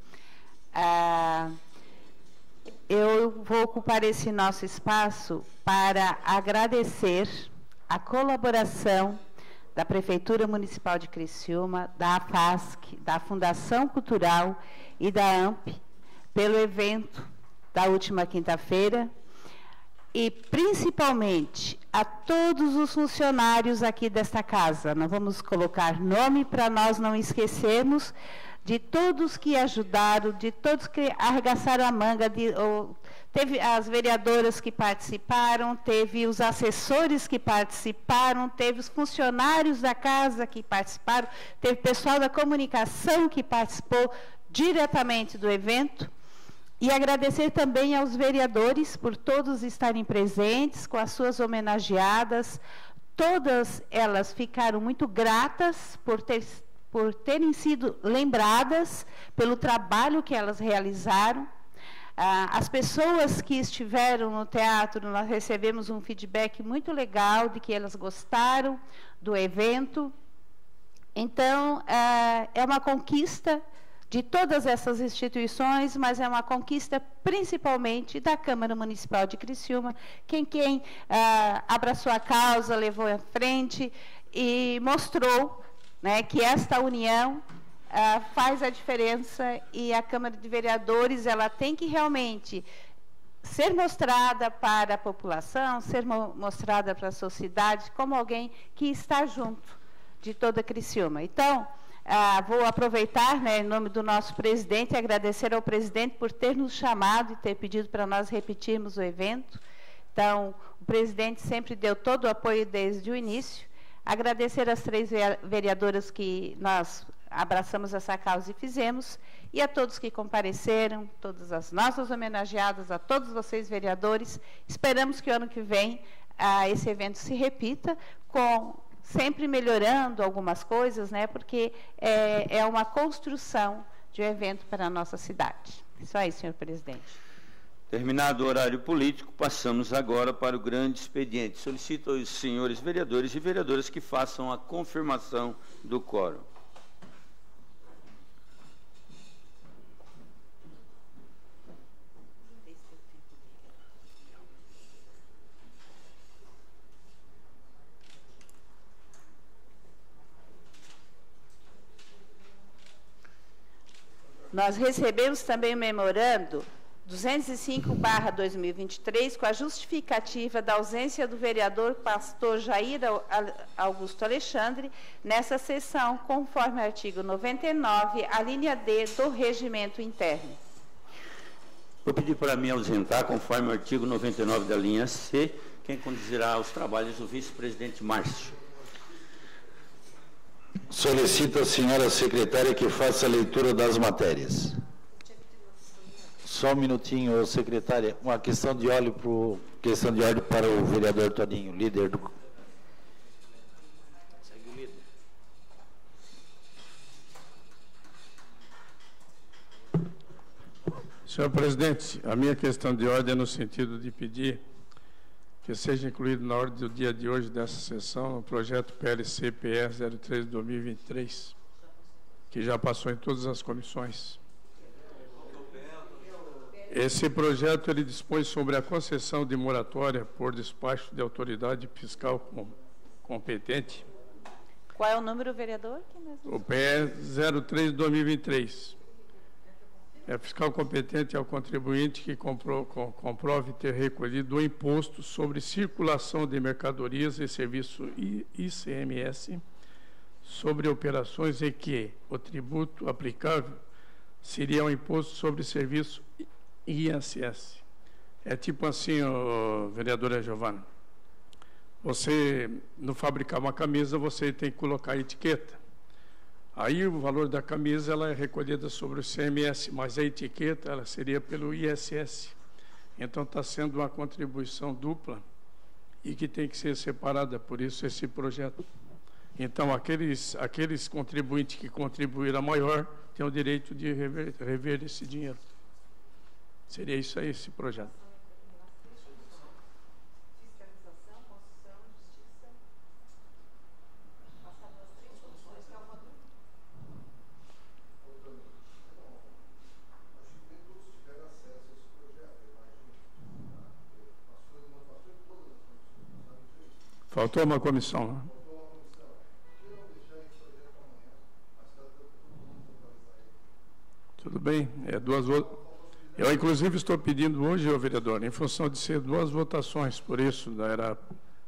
Speaker 2: Eu vou ocupar esse nosso espaço para agradecer a colaboração da Prefeitura Municipal de Criciúma, da AFASC, da Fundação Cultural e da AMP pelo evento da última quinta-feira, e principalmente a todos os funcionários aqui desta casa. Nós vamos colocar nome para nós não esquecermos de todos que ajudaram, de todos que arregaçaram a manga. Teve as vereadoras que participaram, teve os assessores que participaram, teve os funcionários da casa que participaram, teve pessoal da comunicação que participou diretamente do evento. E agradecer também aos vereadores por todos estarem presentes com as suas homenageadas. Todas elas ficaram muito gratas por terem sido lembradas pelo trabalho que elas realizaram. As pessoas que estiveram no teatro, nós recebemos um feedback muito legal de que elas gostaram do evento. Então, é uma conquista de todas essas instituições, mas é uma conquista principalmente da Câmara Municipal de Criciúma, quem abraçou a causa, levou à frente e mostrou, né, que esta união faz a diferença, e a Câmara de Vereadores ela tem que realmente ser mostrada para a população, ser mostrada para a sociedade como alguém que está junto de toda Criciúma. Então, vou aproveitar, né, em nome do nosso presidente, e agradecer ao presidente por ter nos chamado e ter pedido para nós repetirmos o evento. Então, o presidente sempre deu todo o apoio desde o início. Agradecer às 3 vereadoras que nós abraçamos essa causa e fizemos, e a todos que compareceram, todas as nossas homenageadas, a todos vocês, vereadores. Esperamos que o ano que vem esse evento se repita, sempre melhorando algumas coisas, né, porque é uma construção de um evento para a nossa cidade. Isso aí, senhor presidente.
Speaker 1: Terminado o horário político, passamos agora para o grande expediente. Solicito aos senhores vereadores e vereadoras que façam a confirmação do quórum.
Speaker 2: Nós recebemos também o memorando 205/2023, com a justificativa da ausência do vereador pastor Jair Augusto Alexandre nessa sessão, conforme artigo 99, a linha D do regimento interno.
Speaker 1: Vou pedir para me ausentar, conforme o artigo 99 da linha C, quem conduzirá os trabalhos o vice-presidente Márcio.
Speaker 13: Solicito à senhora secretária que faça a leitura das matérias. Só um minutinho, secretária. Uma questão de ordem para o vereador Toninho, líder do... Segue o líder.
Speaker 14: Senhor presidente, a minha questão de ordem é no sentido de pedir que seja incluído na ordem do dia de hoje dessa sessão o projeto PLC-PE 03/2023, que já passou em todas as comissões. Esse projeto ele dispõe sobre a concessão de moratória por despacho de autoridade fiscal competente.
Speaker 2: Qual é o número, vereador?
Speaker 14: O PE 03/2023. É fiscal competente ao contribuinte que comprove ter recolhido o imposto sobre circulação de mercadorias e serviço ICMS sobre operações em que o tributo aplicável seria o imposto sobre serviço ISS. É tipo assim, vereadora Giovana. Você, no fabricar uma camisa, você tem que colocar a etiqueta. Aí o valor da camisa ela é recolhida sobre o CMS, mas a etiqueta ela seria pelo ISS. Então está sendo uma contribuição dupla e que tem que ser separada, por isso esse projeto. Então aqueles contribuintes que contribuíram maior têm o direito de rever esse dinheiro. Seria isso aí, esse projeto. Faltou uma comissão, né? Tudo bem, eu, inclusive, estou pedindo hoje, vereador, em função de ser 2 votações, por isso,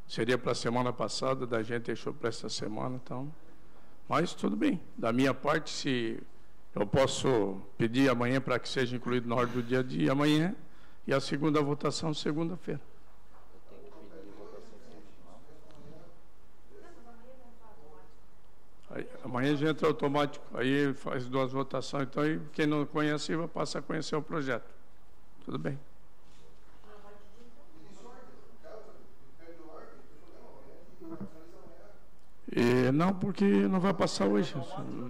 Speaker 14: seria para a semana passada, da gente deixou para essa semana, então, mas tudo bem. Da minha parte, se eu posso pedir amanhã para que seja incluído na ordem do dia de amanhã, e a segunda votação segunda-feira. Amanhã já entra automático, aí faz 2 votações, então e quem não conhece vai passar a conhecer o projeto. Tudo bem. Não, porque não vai passar hoje.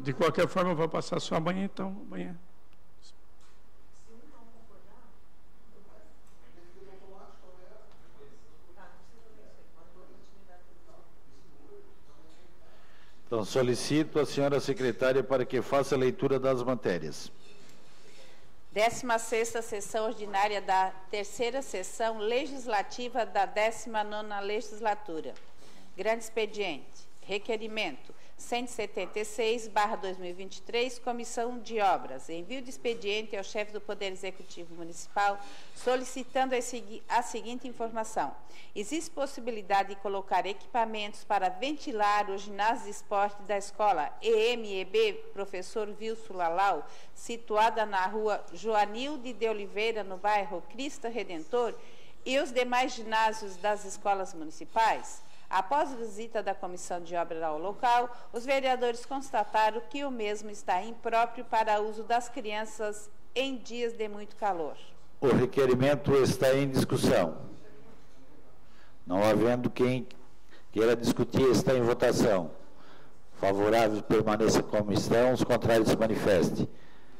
Speaker 14: De qualquer forma, vai passar só amanhã, então, amanhã.
Speaker 13: Então, solicito a senhora secretária para que faça a leitura das matérias.
Speaker 2: 16ª sessão ordinária da 3ª sessão legislativa da 19ª legislatura. Grande expediente. Requerimento 176/2023, Comissão de Obras. Envio de expediente ao chefe do Poder Executivo Municipal solicitando a seguinte informação. Existe possibilidade de colocar equipamentos para ventilar o ginásio de esporte da escola EMEB Professor Wilson Lalau, situada na rua Joanilde de Oliveira, no bairro Cristo Redentor, e os demais ginásios das escolas municipais? Após a visita da Comissão de Obras ao local, os vereadores constataram que o mesmo está impróprio para uso das crianças em dias de muito calor.
Speaker 13: O requerimento está em discussão. Não havendo quem queira discutir, está em votação. Favoráveis permaneça como estão, os contrários se manifestem.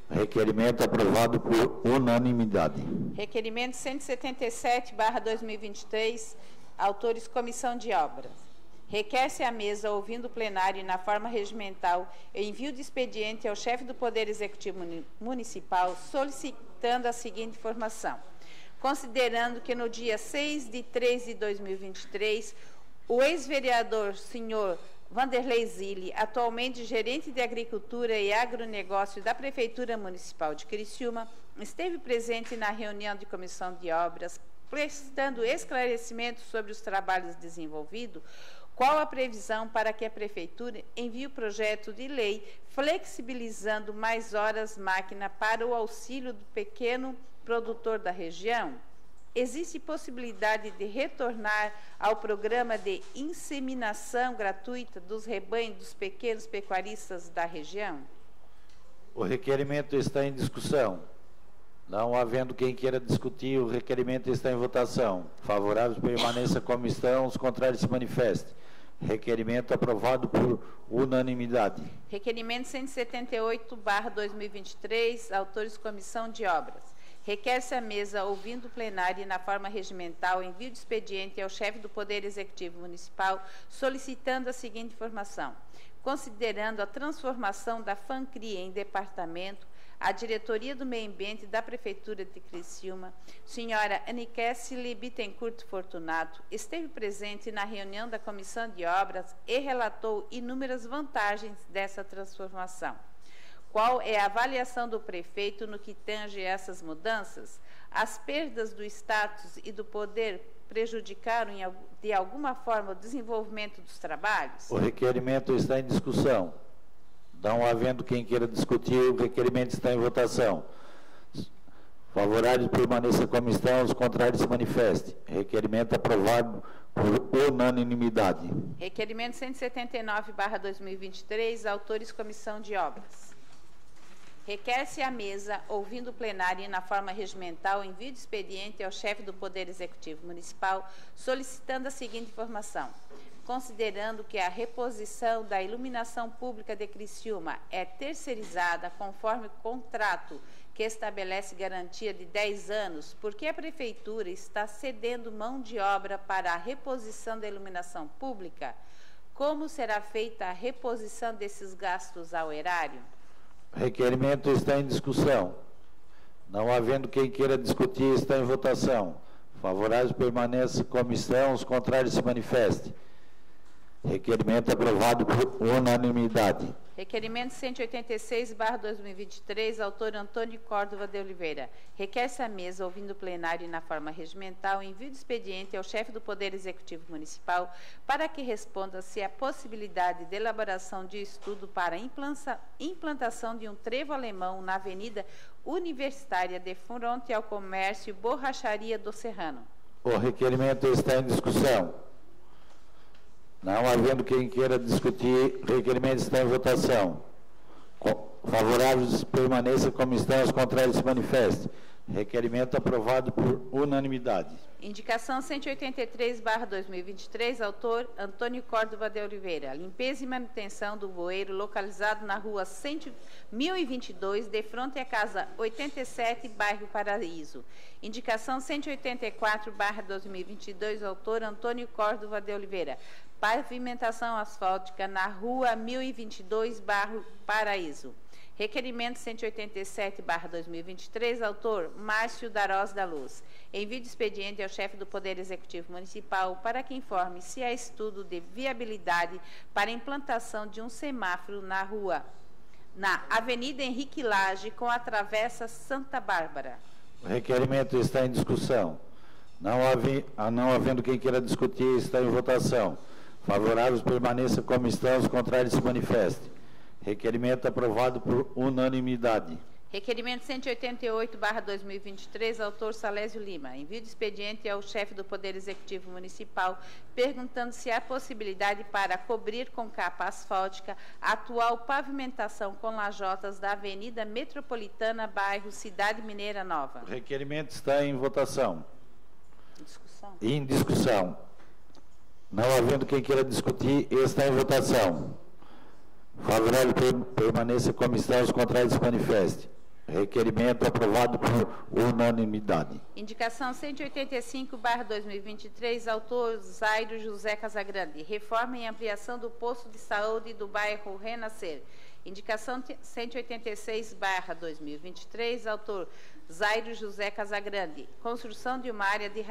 Speaker 13: Requerimento aprovado por unanimidade.
Speaker 2: Requerimento 177/2023, autores Comissão de Obras. Requer-se à mesa, ouvindo o plenário e na forma regimental, o envio de expediente ao chefe do Poder Executivo Municipal, solicitando a seguinte informação. Considerando que no dia 6/3/2023, o ex-vereador senhor Vanderlei Zilli, atualmente gerente de Agricultura e Agronegócio da Prefeitura Municipal de Criciúma, esteve presente na reunião de comissão de obras, prestando esclarecimentos sobre os trabalhos desenvolvidos. Qual a previsão para que a Prefeitura envie o projeto de lei flexibilizando mais horas máquina para o auxílio do pequeno produtor da região? Existe possibilidade de retornar ao programa de inseminação gratuita dos rebanhos dos pequenos pecuaristas da região?
Speaker 13: O requerimento está em discussão. Não havendo quem queira discutir, o requerimento está em votação. Favoráveis, permaneça como estão, os contrários se manifestem. Requerimento aprovado por unanimidade.
Speaker 2: Requerimento 178/2023, autores Comissão de Obras. Requer-se a mesa, ouvindo o plenário e na forma regimental, envio de expediente ao chefe do Poder Executivo Municipal, solicitando a seguinte informação. Considerando a transformação da FANCRI em departamento, a Diretoria do Meio Ambiente da Prefeitura de Criciúma, senhora Aniquécile Bittencourt Fortunato, esteve presente na reunião da Comissão de Obras e relatou inúmeras vantagens dessa transformação. Qual é a avaliação do prefeito no que tange essas mudanças? As perdas do status e do poder prejudicaram de alguma forma o desenvolvimento dos trabalhos?
Speaker 13: O requerimento está em discussão. Não havendo quem queira discutir, o requerimento está em votação. Favoráveis, permaneça como estão, os contrários se manifestem. Requerimento aprovado por unanimidade.
Speaker 2: Requerimento 179/2023, autores Comissão de Obras. Requer-se a mesa, ouvindo o plenário e na forma regimental, envio de expediente ao chefe do Poder Executivo Municipal, solicitando a seguinte informação. Considerando que a reposição da iluminação pública de Criciúma é terceirizada conforme contrato que estabelece garantia de 10 anos, por que a Prefeitura está cedendo mão de obra para a reposição da iluminação pública? Como será feita a reposição desses gastos ao erário?
Speaker 13: Requerimento está em discussão. Não havendo quem queira discutir, está em votação. Favoráveis, permaneça como estão, os contrários se manifestem. Requerimento aprovado por unanimidade.
Speaker 2: Requerimento 186/2023, autor Antônio Córdova de Oliveira. Requer-se a mesa, ouvindo o plenário e na forma regimental, envio de expediente ao chefe do Poder Executivo Municipal para que responda se há possibilidade de elaboração de estudo para a implantação de um trevo alemão na Avenida Universitária de fronte ao comércio Borracharia do Serrano.
Speaker 13: O requerimento está em discussão. Não havendo quem queira discutir, o requerimento está em votação. Favoráveis, permaneça como estão, os contrários se manifestem. Requerimento aprovado por unanimidade.
Speaker 2: Indicação 183/2023, autor Antônio Córdova de Oliveira. Limpeza e manutenção do bueiro localizado na rua 1022, de frente à casa 87, bairro Paraíso. Indicação 184/2022, autor Antônio Córdova de Oliveira. Pavimentação asfáltica na rua 1022, bairro Paraíso. Requerimento 187/2023, autor Márcio Darós da Luz. Envio de expediente ao chefe do Poder Executivo Municipal para que informe se há estudo de viabilidade para a implantação de um semáforo na Avenida Henrique Lage com a Travessa Santa Bárbara.
Speaker 13: O requerimento está em discussão. Não havendo quem queira discutir, está em votação. Favoráveis, permaneça como estão, os contrários se manifestem. Requerimento aprovado por unanimidade.
Speaker 2: Requerimento 188/2023, autor Salésio Lima. Envio de expediente ao chefe do Poder Executivo Municipal, perguntando se há possibilidade para cobrir com capa asfáltica a atual pavimentação com lajotas da Avenida Metropolitana, bairro Cidade Mineira Nova.
Speaker 13: O requerimento está em votação.
Speaker 2: Discussão.
Speaker 13: Em discussão. Não havendo quem queira discutir, está em votação. Favorável, permaneça como está, os contrários se manifestem. Requerimento aprovado por unanimidade.
Speaker 2: Indicação 185/2023, autor Zairo José Casagrande. Reforma e ampliação do posto de saúde do bairro Renascer. Indicação 186/2023, autor Zairo José Casagrande. Construção de uma área de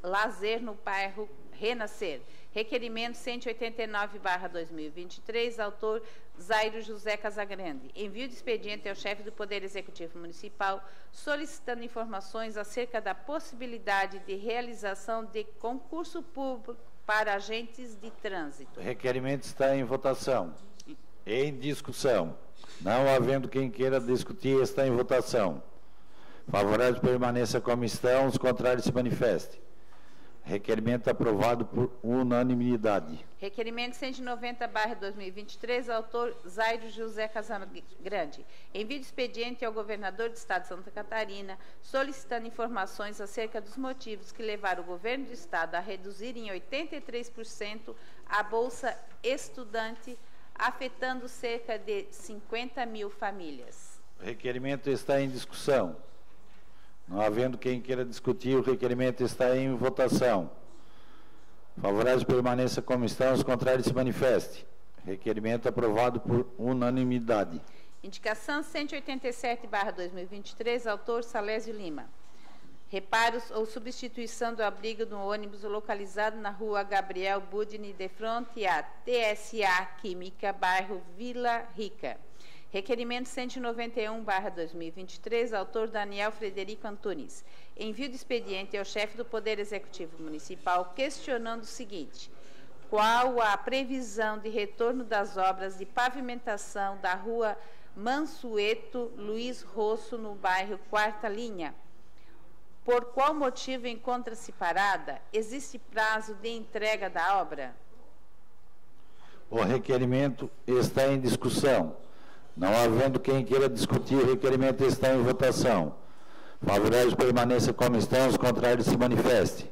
Speaker 2: lazer no bairro Renascer. Requerimento 189/2023, autor Zairo José Casagrande. Envio de expediente ao chefe do Poder Executivo Municipal, solicitando informações acerca da possibilidade de realização de concurso público para agentes de trânsito.
Speaker 13: O requerimento está em votação. Em discussão. Não havendo quem queira discutir, está em votação. Favorável permaneça como estão, os contrários se manifestem. Requerimento aprovado por unanimidade.
Speaker 2: Requerimento 190/2023, autor Zairo José Casagrande. Envio de expediente ao governador do Estado de Santa Catarina, solicitando informações acerca dos motivos que levaram o governo do Estado a reduzir em 83% a Bolsa Estudante, afetando cerca de 50 mil famílias.
Speaker 13: O requerimento está em discussão. Não havendo quem queira discutir, o requerimento está em votação. Favorável permaneça como estão, os contrários se manifestem. Requerimento aprovado por unanimidade.
Speaker 2: Indicação 187/2023, autor Salésio Lima. Reparos ou substituição do abrigo do ônibus localizado na rua Gabriel Budini, de fronte à TSA Química, bairro Vila Rica. Requerimento 191/2023, autor Daniel Frederico Antunes. Envio de expediente ao chefe do Poder Executivo Municipal, questionando o seguinte: qual a previsão de retorno das obras de pavimentação da rua Mansueto Luiz Rosso, no bairro Quarta Linha? Por qual motivo encontra-se parada? Existe prazo de entrega da obra?
Speaker 13: O requerimento está em discussão. Não havendo quem queira discutir, o requerimento está em votação. Favoráveis permaneça como estão, os contrários se manifestem.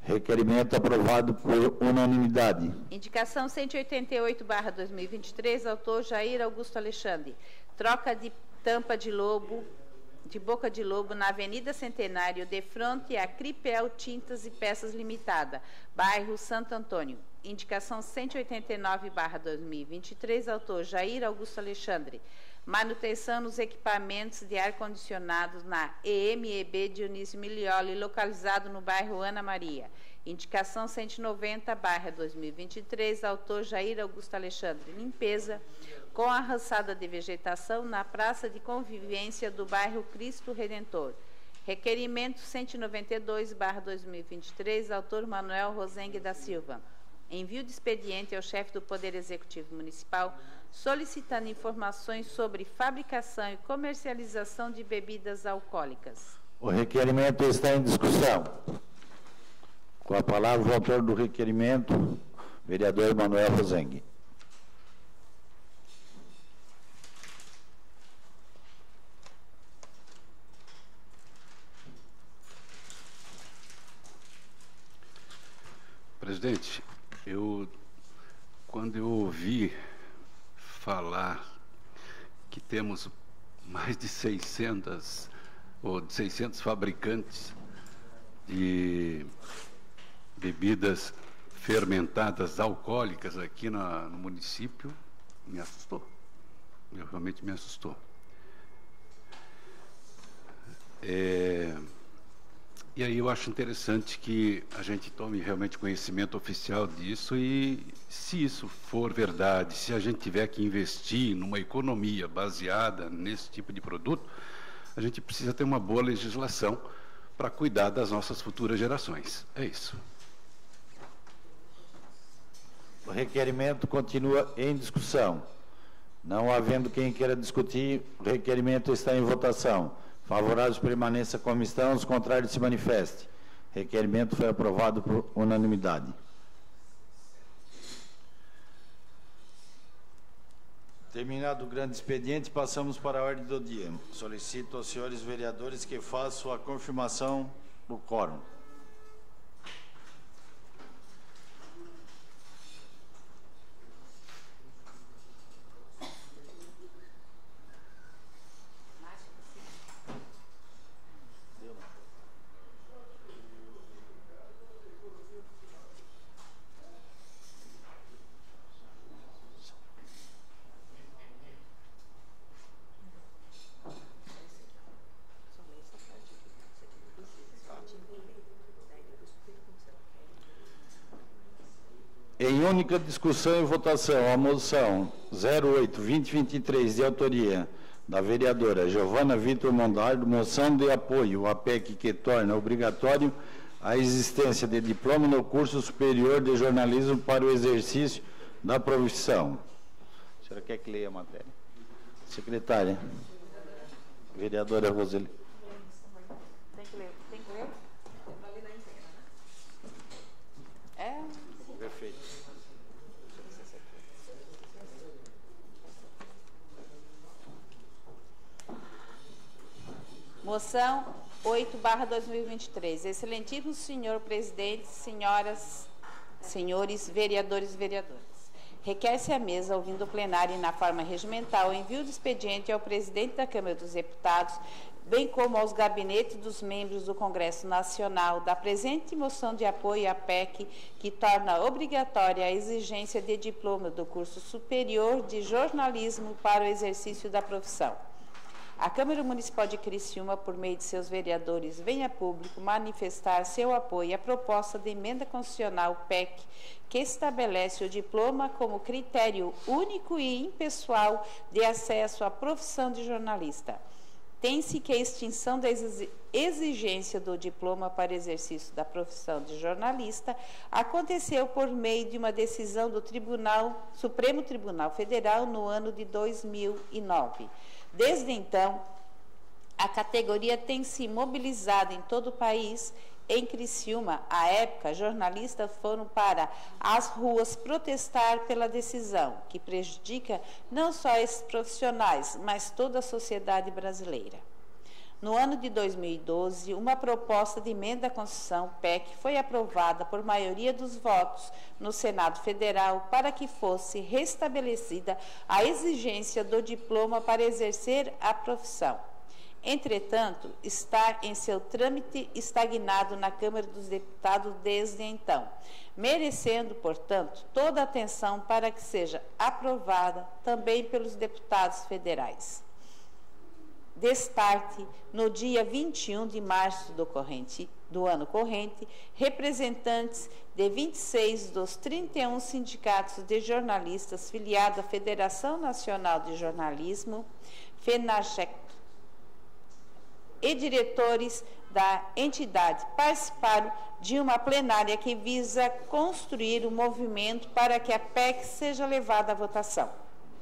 Speaker 13: Requerimento aprovado por unanimidade.
Speaker 2: Indicação 188/2023, autor Jair Augusto Alexandre. Troca de tampa de boca de lobo na Avenida Centenário, de frente a Cripel Tintas e Peças Limitada, bairro Santo Antônio. Indicação 189/2023, autor Jair Augusto Alexandre. Manutenção nos equipamentos de ar-condicionado na EMEB Dionísio Milioli, localizado no bairro Ana Maria. Indicação 190/2023, autor Jair Augusto Alexandre. Limpeza com arraçada de vegetação na praça de convivência do bairro Cristo Redentor. Requerimento 192/2023, autor Manuel Rosengue da Silva. Envio de expediente ao chefe do Poder Executivo Municipal, solicitando informações sobre fabricação e comercialização de bebidas alcoólicas.
Speaker 13: O requerimento está em discussão. Com a palavra o autor do requerimento, vereador Manuel Rosengue.
Speaker 7: Presidente, quando eu ouvi falar que temos mais de 600 fabricantes de bebidas fermentadas alcoólicas aqui no município, me assustou. Realmente me assustou. E aí eu acho interessante que a gente tome realmente conhecimento oficial disso e, se isso for verdade, se a gente tiver que investir numa economia baseada nesse tipo de produto, a gente precisa ter uma boa legislação para cuidar das nossas futuras gerações. É isso.
Speaker 13: O requerimento continua em discussão. Não havendo quem queira discutir, o requerimento está em votação. Favoráveis permaneça como estão, os contrários se manifestem. Requerimento foi aprovado por unanimidade. Terminado o grande expediente, passamos para a ordem do dia. Solicito aos senhores vereadores que façam a confirmação do quórum. única, discussão e votação. A moção 08-2023, de autoria da vereadora Giovana Vitor Mondardo, moção de apoio à PEC que torna obrigatório a existência de diploma no curso superior de jornalismo para o exercício da profissão. A senhora quer que leia a matéria? Secretária. Vereadora Roseli.
Speaker 2: Tem que ler. Tem que ler? É?
Speaker 13: Perfeito.
Speaker 2: Moção 8/2023. Excelentíssimo senhor presidente, senhores vereadores e vereadoras. Requer-se à mesa, ouvindo o plenário e na forma regimental, o envio do expediente ao presidente da Câmara dos Deputados, bem como aos gabinetes dos membros do Congresso Nacional, da presente moção de apoio à PEC, que torna obrigatória a exigência de diploma do curso superior de jornalismo para o exercício da profissão. A Câmara Municipal de Criciúma, por meio de seus vereadores, vem a público manifestar seu apoio à proposta de emenda constitucional PEC, que estabelece o diploma como critério único e impessoal de acesso à profissão de jornalista. Tem-se que a extinção da exigência do diploma para exercício da profissão de jornalista aconteceu por meio de uma decisão do Supremo Tribunal Federal no ano de 2009. Desde então, a categoria tem se mobilizado em todo o país. Em Criciúma, à época, jornalistas foram para as ruas protestar pela decisão, que prejudica não só esses profissionais, mas toda a sociedade brasileira. No ano de 2012, uma proposta de emenda à Constituição, PEC, foi aprovada por maioria dos votos no Senado Federal para que fosse restabelecida a exigência do diploma para exercer a profissão. Entretanto, está em seu trâmite estagnado na Câmara dos Deputados desde então, merecendo, portanto, toda a atenção para que seja aprovada também pelos deputados federais. Destarte, no dia 21 de março do ano corrente, representantes de 26 dos 31 sindicatos de jornalistas filiados à Federação Nacional de Jornalismo, FENACHEC, e diretores da entidade participaram de uma plenária que visa construir um movimento para que a PEC seja levada à votação.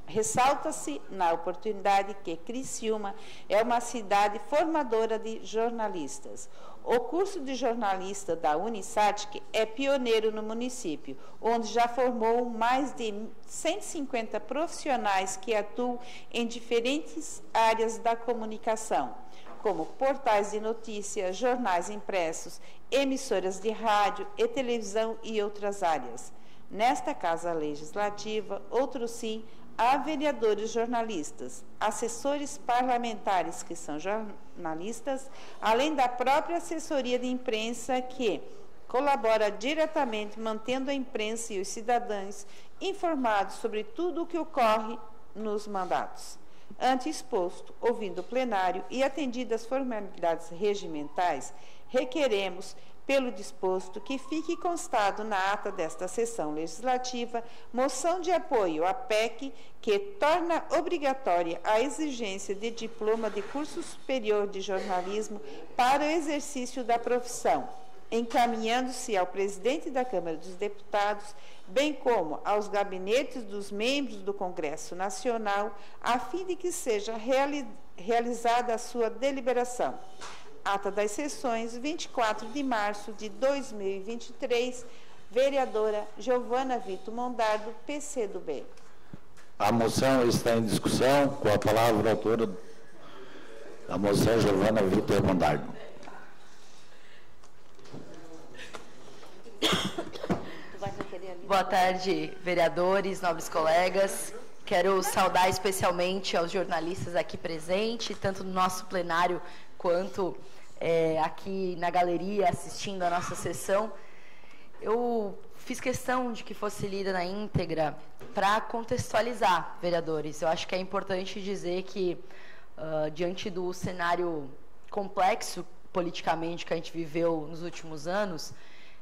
Speaker 2: Ressalta-se, na oportunidade, que Criciúma é uma cidade formadora de jornalistas. O curso de jornalista da Unisatic é pioneiro no município, onde já formou mais de 150 profissionais que atuam em diferentes áreas da comunicação, como portais de notícias, jornais impressos, emissoras de rádio e televisão e outras áreas. Nesta Casa Legislativa, outro sim, há vereadores jornalistas, assessores parlamentares que são jornalistas, além da própria assessoria de imprensa que colabora diretamente mantendo a imprensa e os cidadãos informados sobre tudo o que ocorre nos mandatos. Ante exposto, ouvindo o plenário e atendidas as formalidades regimentais, requeremos, pelo disposto, que fique constado na ata desta sessão legislativa moção de apoio à PEC que torna obrigatória a exigência de diploma de curso superior de jornalismo para o exercício da profissão, encaminhando-se ao presidente da Câmara dos Deputados, bem como aos gabinetes dos membros do Congresso Nacional, a fim de que seja realizada a sua deliberação. Ata das sessões, 24 de março de 2023, vereadora Giovana Vitor Mondardo, PCdoB.
Speaker 13: A moção está em discussão. Com a palavra, a autora da moção, Giovana Vitor Mondardo.
Speaker 5: Boa tarde, vereadores, nobres colegas. Quero saudar especialmente aos jornalistas aqui presentes, tanto no nosso plenário quanto aqui na galeria assistindo a nossa sessão. Eu fiz questão de que fosse lida na íntegra para contextualizar, vereadores. Eu acho que é importante dizer que, diante do cenário complexo politicamente que a gente viveu nos últimos anos,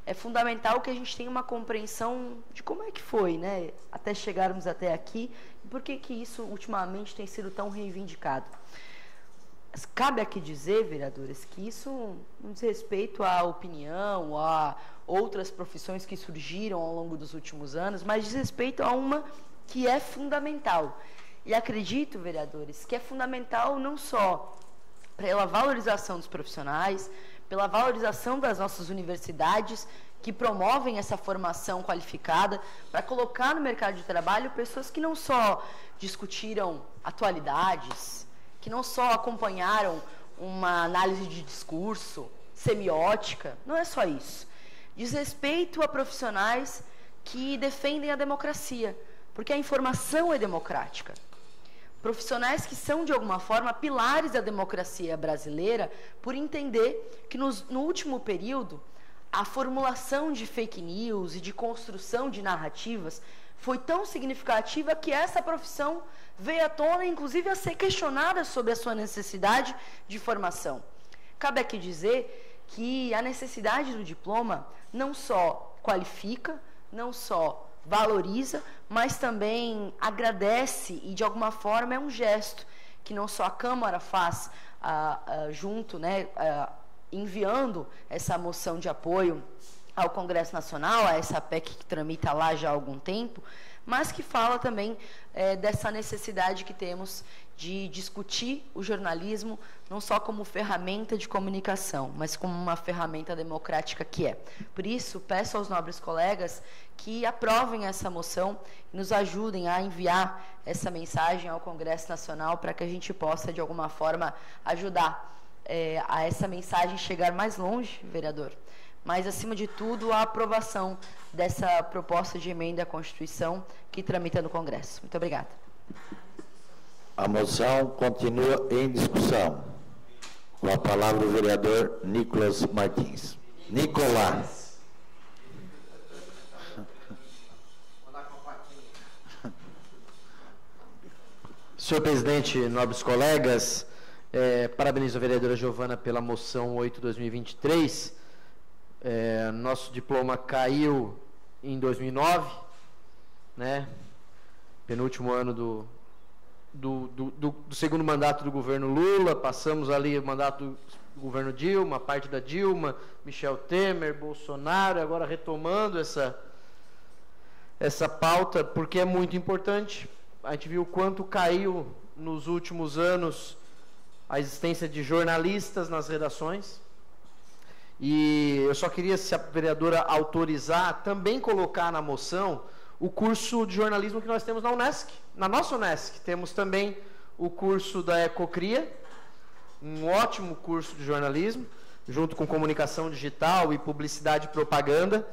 Speaker 5: é fundamental que a gente tenha uma compreensão de como é que foi, né, até chegarmos até aqui, e por que isso ultimamente tem sido tão reivindicado. Cabe aqui dizer, vereadores, que isso não diz respeito à opinião, a outras profissões que surgiram ao longo dos últimos anos, mas diz respeito a uma que é fundamental. E acredito, vereadores, que é fundamental não só pela valorização dos profissionais, pela valorização das nossas universidades, que promovem essa formação qualificada, para colocar no mercado de trabalho pessoas que não só discutiram atualidades, que não só acompanharam uma análise de discurso, semiótica, não é só isso. Diz respeito a profissionais que defendem a democracia, porque a informação é democrática. Profissionais que são, de alguma forma, pilares da democracia brasileira, por entender que no último período, a formulação de fake news e de construção de narrativas foi tão significativa que essa profissão veio à tona, inclusive a ser questionada sobre a sua necessidade de formação. Cabe aqui dizer que a necessidade do diploma não só qualifica, não só valoriza, mas também agradece e, de alguma forma, é um gesto que não só a Câmara faz junto, né, enviando essa moção de apoio ao Congresso Nacional, a essa PEC que tramita lá já há algum tempo, mas que fala também dessa necessidade que temos de discutir o jornalismo não só como ferramenta de comunicação, mas como uma ferramenta democrática que é. Por isso, peço aos nobres colegas que aprovem essa moção e nos ajudem a enviar essa mensagem ao Congresso Nacional para que a gente possa, de alguma forma, ajudar a essa mensagem chegar mais longe, vereador. Mas, acima de tudo, a aprovação dessa proposta de emenda à Constituição que tramita no Congresso. Muito obrigada.
Speaker 13: A moção continua em discussão. Com a palavra o vereador Nicolas Martins. Nicolás.
Speaker 12: Senhor presidente, nobres colegas, parabenizo a vereadora Giovana pela moção 8/2023. Nosso diploma caiu em 2009, né? Penúltimo ano do segundo mandato do governo Lula, passamos ali o mandato do governo Dilma, parte da Dilma, Michel Temer, Bolsonaro, agora retomando essa pauta, porque é muito importante. A gente viu o quanto caiu nos últimos anos a existência de jornalistas nas redações. E eu só queria, se a vereadora autorizar, também colocar na moção o curso de jornalismo que nós temos na Unesc. Na nossa Unesc temos também o curso da Ecocria, um ótimo curso de jornalismo, junto com comunicação digital e publicidade e propaganda,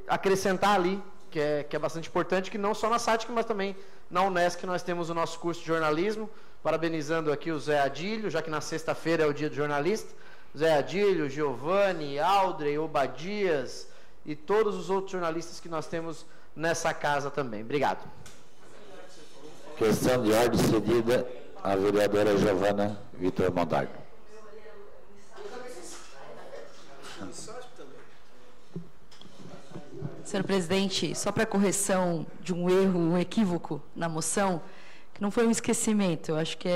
Speaker 12: acrescentar ali, que é bastante importante, que não só na SATIC, mas também na Unesc nós temos o nosso curso de jornalismo, parabenizando aqui o Zé Adílio, já que na sexta-feira é o dia do jornalista, Zé Adílio, Giovanni, Aldrey, Obadias e todos os outros jornalistas que nós temos nessa casa também. Obrigado.
Speaker 13: Questão de ordem cedida à vereadora Giovana Vitor Mondardo.
Speaker 9: Senhor presidente, só para correção de um erro, um equívoco na moção, que não foi um esquecimento, eu acho que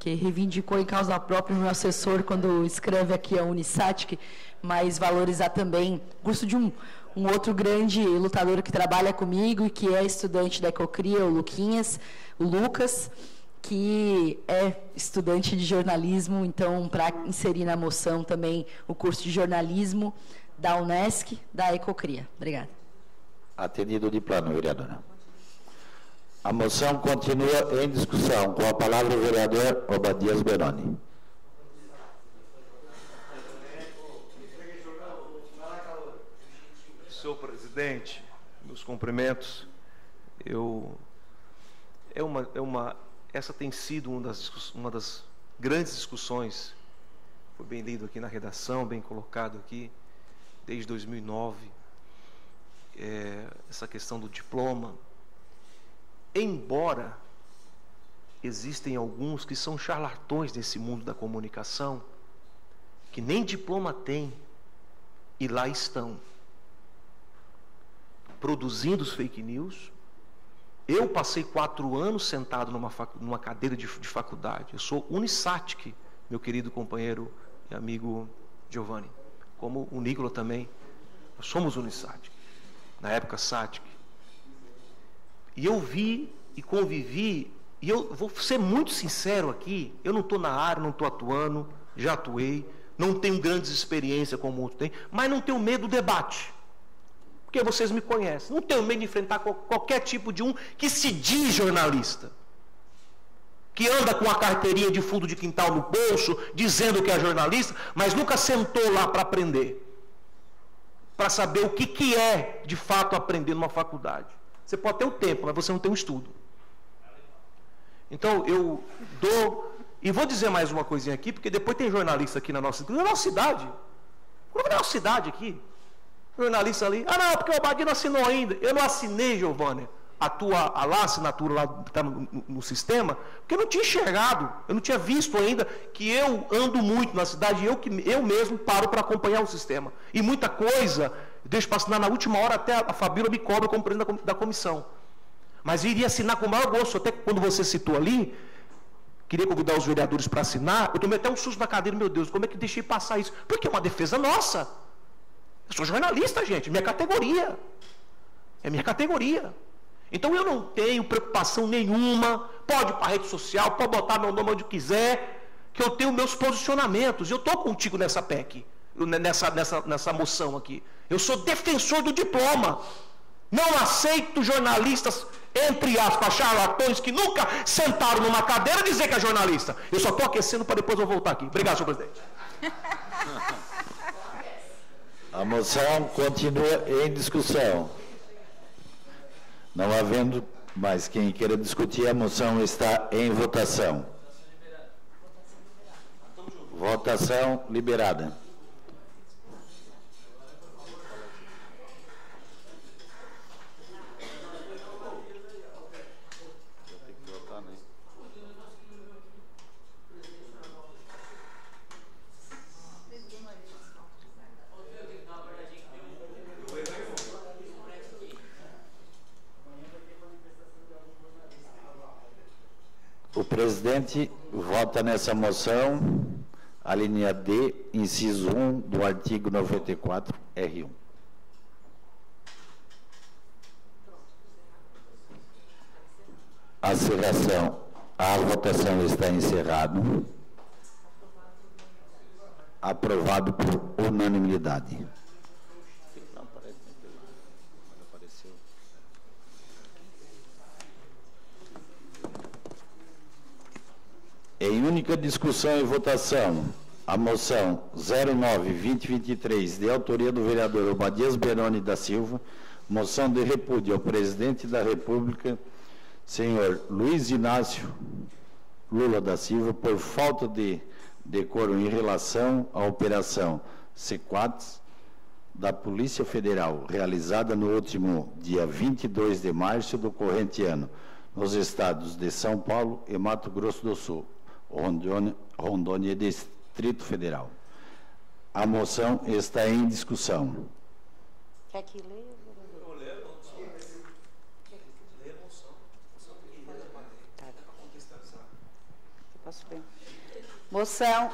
Speaker 9: reivindicou em causa própria o meu assessor quando escreve aqui a Unisatic, mas valorizar também o curso de um outro grande lutador que trabalha comigo e que é estudante da Ecocria, o Lucas, que é estudante de jornalismo, então, para inserir na moção também o curso de jornalismo da Unesc, da Ecocria. Obrigada.
Speaker 13: Atendido de plano, vereadora. A moção continua em discussão. Com a palavra o vereador Obadias Beroni.
Speaker 4: Senhor presidente, meus cumprimentos. Essa tem sido uma das grandes discussões, foi bem lido aqui na redação, bem colocado aqui, desde 2009, essa questão do diploma. Embora existem alguns que são charlatões nesse mundo da comunicação, que nem diploma tem, E lá estão, produzindo os fake news. Eu passei 4 anos sentado numa cadeira de faculdade. Eu sou Unisatic, meu querido companheiro e amigo Giovanni, como o Nicola também. Nós somos Unisatic, na época Satic. E eu vi e convivi, e eu vou ser muito sincero aqui, eu não estou na área, não estou atuando, já atuei, não tenho grandes experiências como outros têm, mas não tenho medo do debate. Porque vocês me conhecem. Não tenho medo de enfrentar qualquer tipo de um que se diz jornalista. Que anda com a carteirinha de fundo de quintal no bolso, dizendo que é jornalista, mas nunca sentou lá para aprender. Para saber o que é, de fato, aprender numa faculdade. Você pode ter o tempo, mas você não tem o estudo. Então, eu dou... E vou dizer mais uma coisinha aqui, porque depois tem jornalista aqui na nossa cidade. Na nossa cidade aqui. Jornalista ali. Ah, não, porque o Badia não assinou ainda. Eu não assinei, Giovanni, a assinatura lá que está no sistema, porque eu não tinha enxergado. Eu não tinha visto ainda que eu ando muito na cidade e eu mesmo paro para acompanhar o sistema. E muita coisa eu deixo para assinar na última hora, até a Fabíola me cobra como presidente da comissão. Mas iria assinar com o maior gosto. Até quando você citou ali, queria convidar os vereadores para assinar, eu tomei até um susto na cadeira, meu Deus, como é que deixei passar isso? Porque é uma defesa nossa. Eu sou jornalista, gente, minha categoria. É minha categoria. Então eu não tenho preocupação nenhuma, pode ir para a rede social, pode botar meu nome onde quiser, que eu tenho meus posicionamentos. Eu estou contigo nessa PEC, nessa moção aqui. Eu sou defensor do diploma. Não aceito jornalistas, entre aspas, charlatões, que nunca sentaram numa cadeira dizer que é jornalista. Eu só estou aquecendo para depois eu voltar aqui. Obrigado, senhor presidente.
Speaker 13: A moção continua em discussão. Não havendo mais quem queira discutir, a moção está em votação. Votação liberada. O presidente vota nessa moção, a linha D, inciso 1 do artigo 94, R1. A votação está encerrada. Aprovado por unanimidade. Em única discussão e votação, a moção 09-2023, de autoria do vereador Obadias Beroni da Silva, moção de repúdio ao presidente da República, senhor Luiz Inácio Lula da Silva, por falta de decoro em relação à operação C4 da Polícia Federal, realizada no último dia 22 de março do corrente ano, nos estados de São Paulo e Mato Grosso do Sul, Rondônia e Distrito Federal. A moção está em discussão.
Speaker 2: Quer que leia? Posso ler? Moção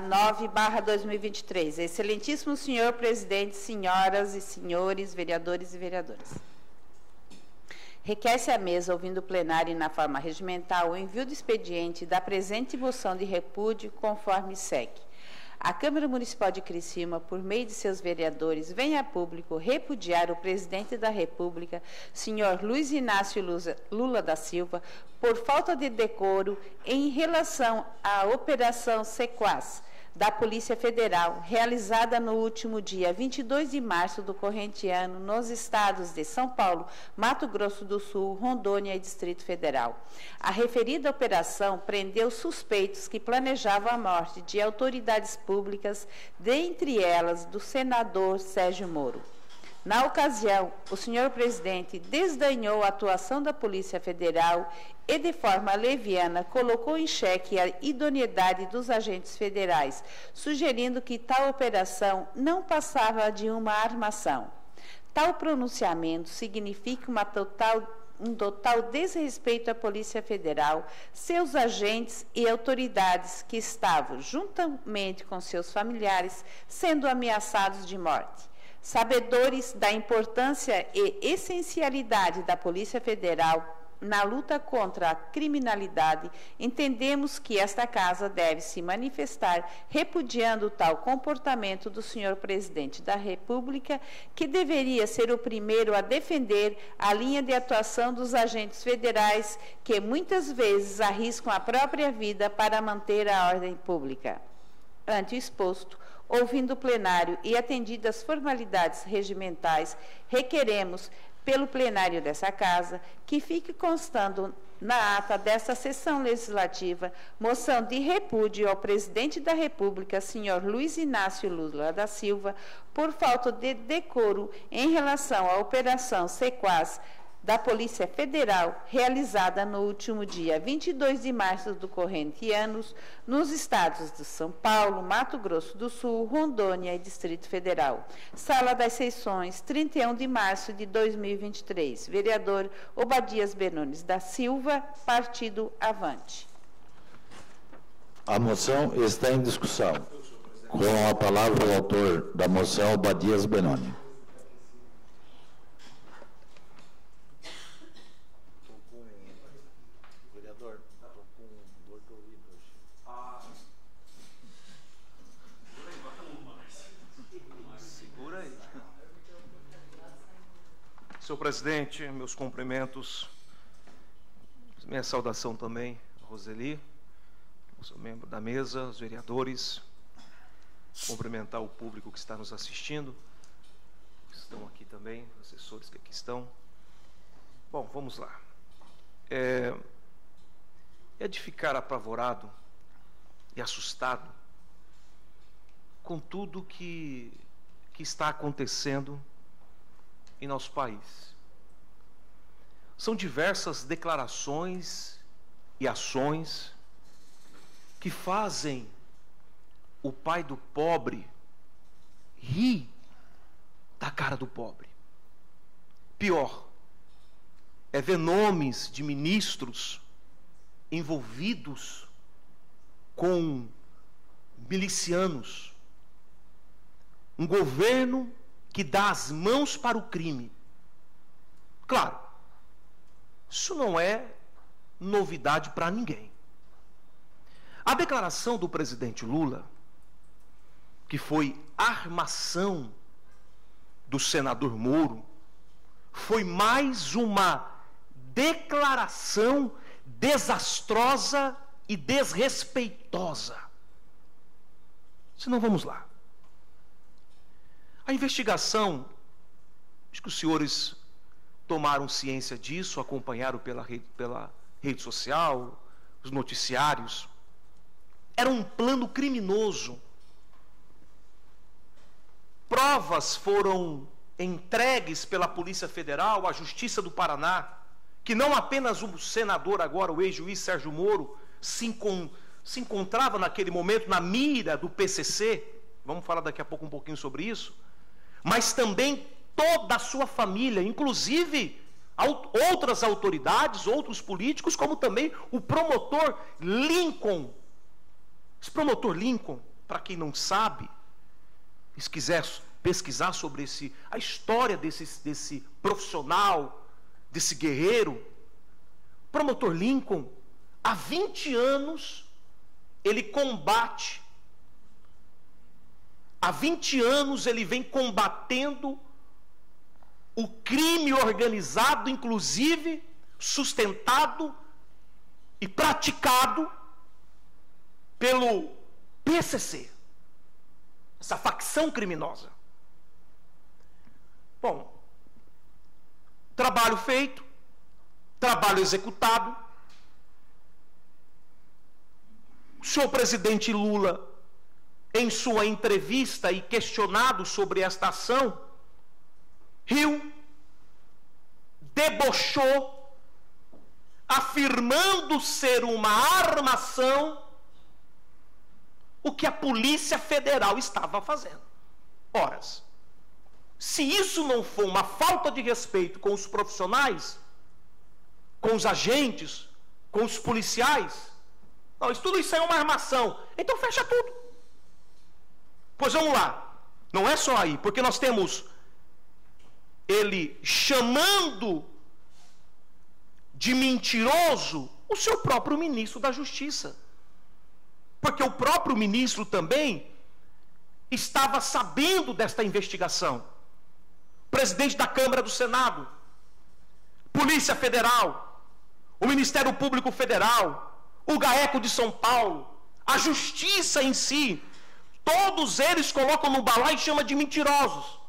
Speaker 2: 9/2023. Excelentíssimo senhor presidente, senhoras e senhores, vereadores e vereadoras. Requer-se à mesa, ouvindo o plenário e na forma regimental, o envio do expediente da presente moção de repúdio, conforme segue. A Câmara Municipal de Criciúma, por meio de seus vereadores, vem a público repudiar o presidente da República, senhor Luiz Inácio Lula da Silva, por falta de decoro em relação à Operação Sequaz da Polícia Federal, realizada no último dia 22 de março do corrente ano, nos estados de São Paulo, Mato Grosso do Sul, Rondônia e Distrito Federal. A referida operação prendeu suspeitos que planejavam a morte de autoridades públicas, dentre elas do senador Sérgio Moro. Na ocasião, o senhor presidente desdenhou a atuação da Polícia Federal e, de forma leviana, colocou em xeque a idoneidade dos agentes federais, sugerindo que tal operação não passava de uma armação. Tal pronunciamento significa um total desrespeito à Polícia Federal, seus agentes e autoridades que estavam, juntamente com seus familiares, sendo ameaçados de morte. Sabedores da importância e essencialidade da Polícia Federal na luta contra a criminalidade, entendemos que esta Casa deve se manifestar repudiando tal comportamento do senhor Presidente da República, que deveria ser o primeiro a defender a linha de atuação dos agentes federais, que muitas vezes arriscam a própria vida para manter a ordem pública. Ante o exposto, ouvindo o plenário e atendidas as formalidades regimentais, requeremos, pelo plenário dessa Casa, que fique constando na ata desta sessão legislativa moção de repúdio ao Presidente da República, senhor Luiz Inácio Lula da Silva, por falta de decoro em relação à Operação Sequaz da Polícia Federal, realizada no último dia 22 de março do corrente ano, nos estados de São Paulo, Mato Grosso do Sul, Rondônia e Distrito Federal. Sala das Sessões, 31 de março de 2023. Vereador Obadias Benones da Silva, Partido Avante.
Speaker 13: A moção está em discussão. Com a palavra o autor da moção, Obadias Benoni.
Speaker 4: Senhor presidente, meus cumprimentos, minha saudação também a Roseli, sou membro da mesa, os vereadores, cumprimentar o público que está nos assistindo, que estão aqui também, os assessores que aqui estão. Bom, vamos lá. É de ficar apavorado e assustado com tudo que está acontecendo em nosso país. São diversas declarações e ações que fazem o pai do pobre rir da cara do pobre. Pior é ver nomes de ministros envolvidos com milicianos, um governo que dá as mãos para o crime. Claro, isso não é novidade para ninguém. A declaração do presidente Lula, que foi armação do senador Moro, foi mais uma declaração desastrosa e desrespeitosa. Senão, vamos lá. A investigação, acho que os senhores tomaram ciência disso, acompanharam pela rede social, os noticiários. Era um plano criminoso. Provas foram entregues pela Polícia Federal à Justiça do Paraná, que não apenas o senador agora, o ex-juiz Sérgio Moro, se encontrava naquele momento na mira do PCC, vamos falar daqui a pouco um pouquinho sobre isso, mas também toda a sua família, inclusive outras autoridades, outros políticos, como também o promotor Lincoln. Esse promotor Lincoln, para quem não sabe, se quiser pesquisar sobre a história desse profissional, desse guerreiro, promotor Lincoln, há 20 anos ele combate. Há 20 anos ele vem combatendo o crime organizado, inclusive sustentado e praticado pelo PCC, essa facção criminosa. Bom, trabalho feito, trabalho executado. O senhor presidente Lula, em sua entrevista e questionado sobre esta ação,
Speaker 12: riu, debochou, afirmando ser uma armação o que a Polícia Federal estava fazendo. Ora, se isso não for uma falta de respeito com os profissionais, com os agentes, com os policiais, não, tudo isso é uma armação, então fecha tudo. Pois vamos lá, não é só aí, porque nós temos ele chamando de mentiroso o seu próprio ministro da Justiça. Porque o próprio ministro também estava sabendo desta investigação. Presidente da Câmara do Senado, Polícia Federal, o Ministério Público Federal, o GAECO de São Paulo, a Justiça em si, todos eles colocam no balaio e chamam de mentirosos.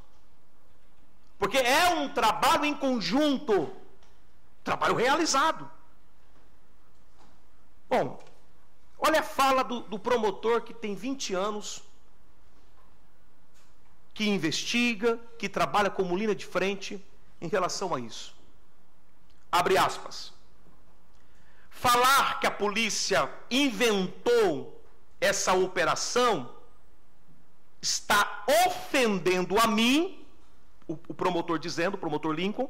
Speaker 12: Porque é um trabalho em conjunto, trabalho realizado. Bom, olha a fala do promotor que tem 20 anos, que investiga, que trabalha como linha de frente em relação a isso. Abre aspas. Falar que a polícia inventou essa operação está ofendendo a mim, o promotor dizendo, o promotor Lincoln,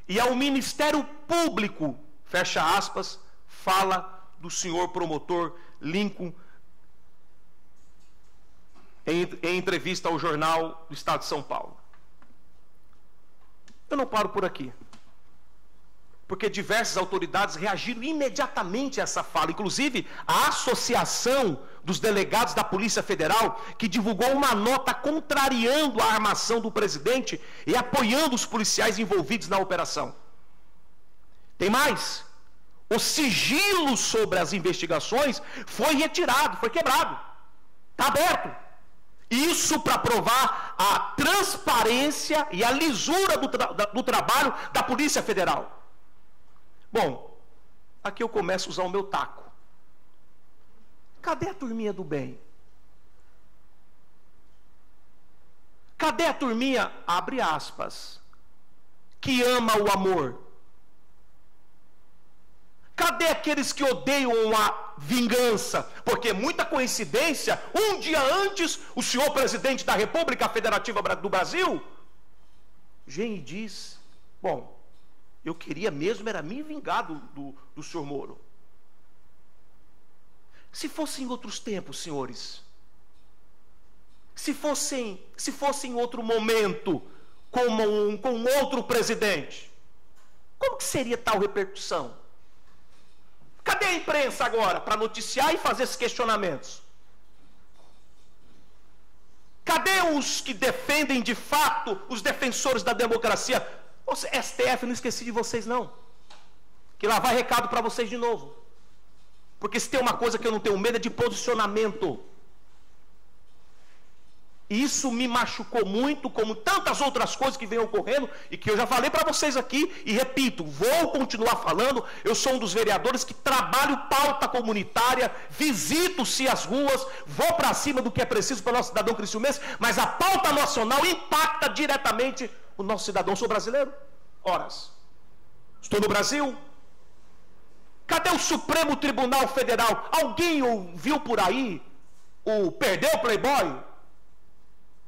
Speaker 12: e ao Ministério Público, fecha aspas, fala do senhor promotor Lincoln em entrevista ao jornal do Estado de São Paulo. Eu não paro por aqui, porque diversas autoridades reagiram imediatamente a essa fala, inclusive a Associação dos Delegados da Polícia Federal, que divulgou uma nota contrariando a armação do presidente e apoiando os policiais envolvidos na operação. Tem mais. O sigilo sobre as investigações foi retirado, foi quebrado. Está aberto. Isso para provar a transparência e a lisura do trabalho da Polícia Federal. Bom, aqui eu começo a usar o meu taco. Cadê a turminha do bem? Cadê a turminha, abre aspas, que ama o amor? Cadê aqueles que odeiam a vingança? Porque muita coincidência, um dia antes, o senhor presidente da República Federativa do Brasil, vem e diz, bom, eu queria mesmo era me vingar do senhor Moro. Se fosse em outros tempos, senhores, se fosse em outro momento, com outro presidente, como que seria tal repercussão? Cadê a imprensa agora para noticiar e fazer esses questionamentos? Cadê os que defendem de fato, os defensores da democracia? STF, não esqueci de vocês não, que lá vai recado para vocês de novo, porque se tem uma coisa que eu não tenho medo é de posicionamento. E isso me machucou muito, como tantas outras coisas que vêm ocorrendo e que eu já falei para vocês aqui e repito, vou continuar falando. Eu sou um dos vereadores que trabalho pauta comunitária, visito-se as ruas, vou para cima do que é preciso para o nosso cidadão criciumense, mas a pauta nacional impacta diretamente o nosso cidadão. Sou brasileiro? Horas. Estou no Brasil? Cadê o Supremo Tribunal Federal? Alguém ouviu por aí o perdeu o Playboy?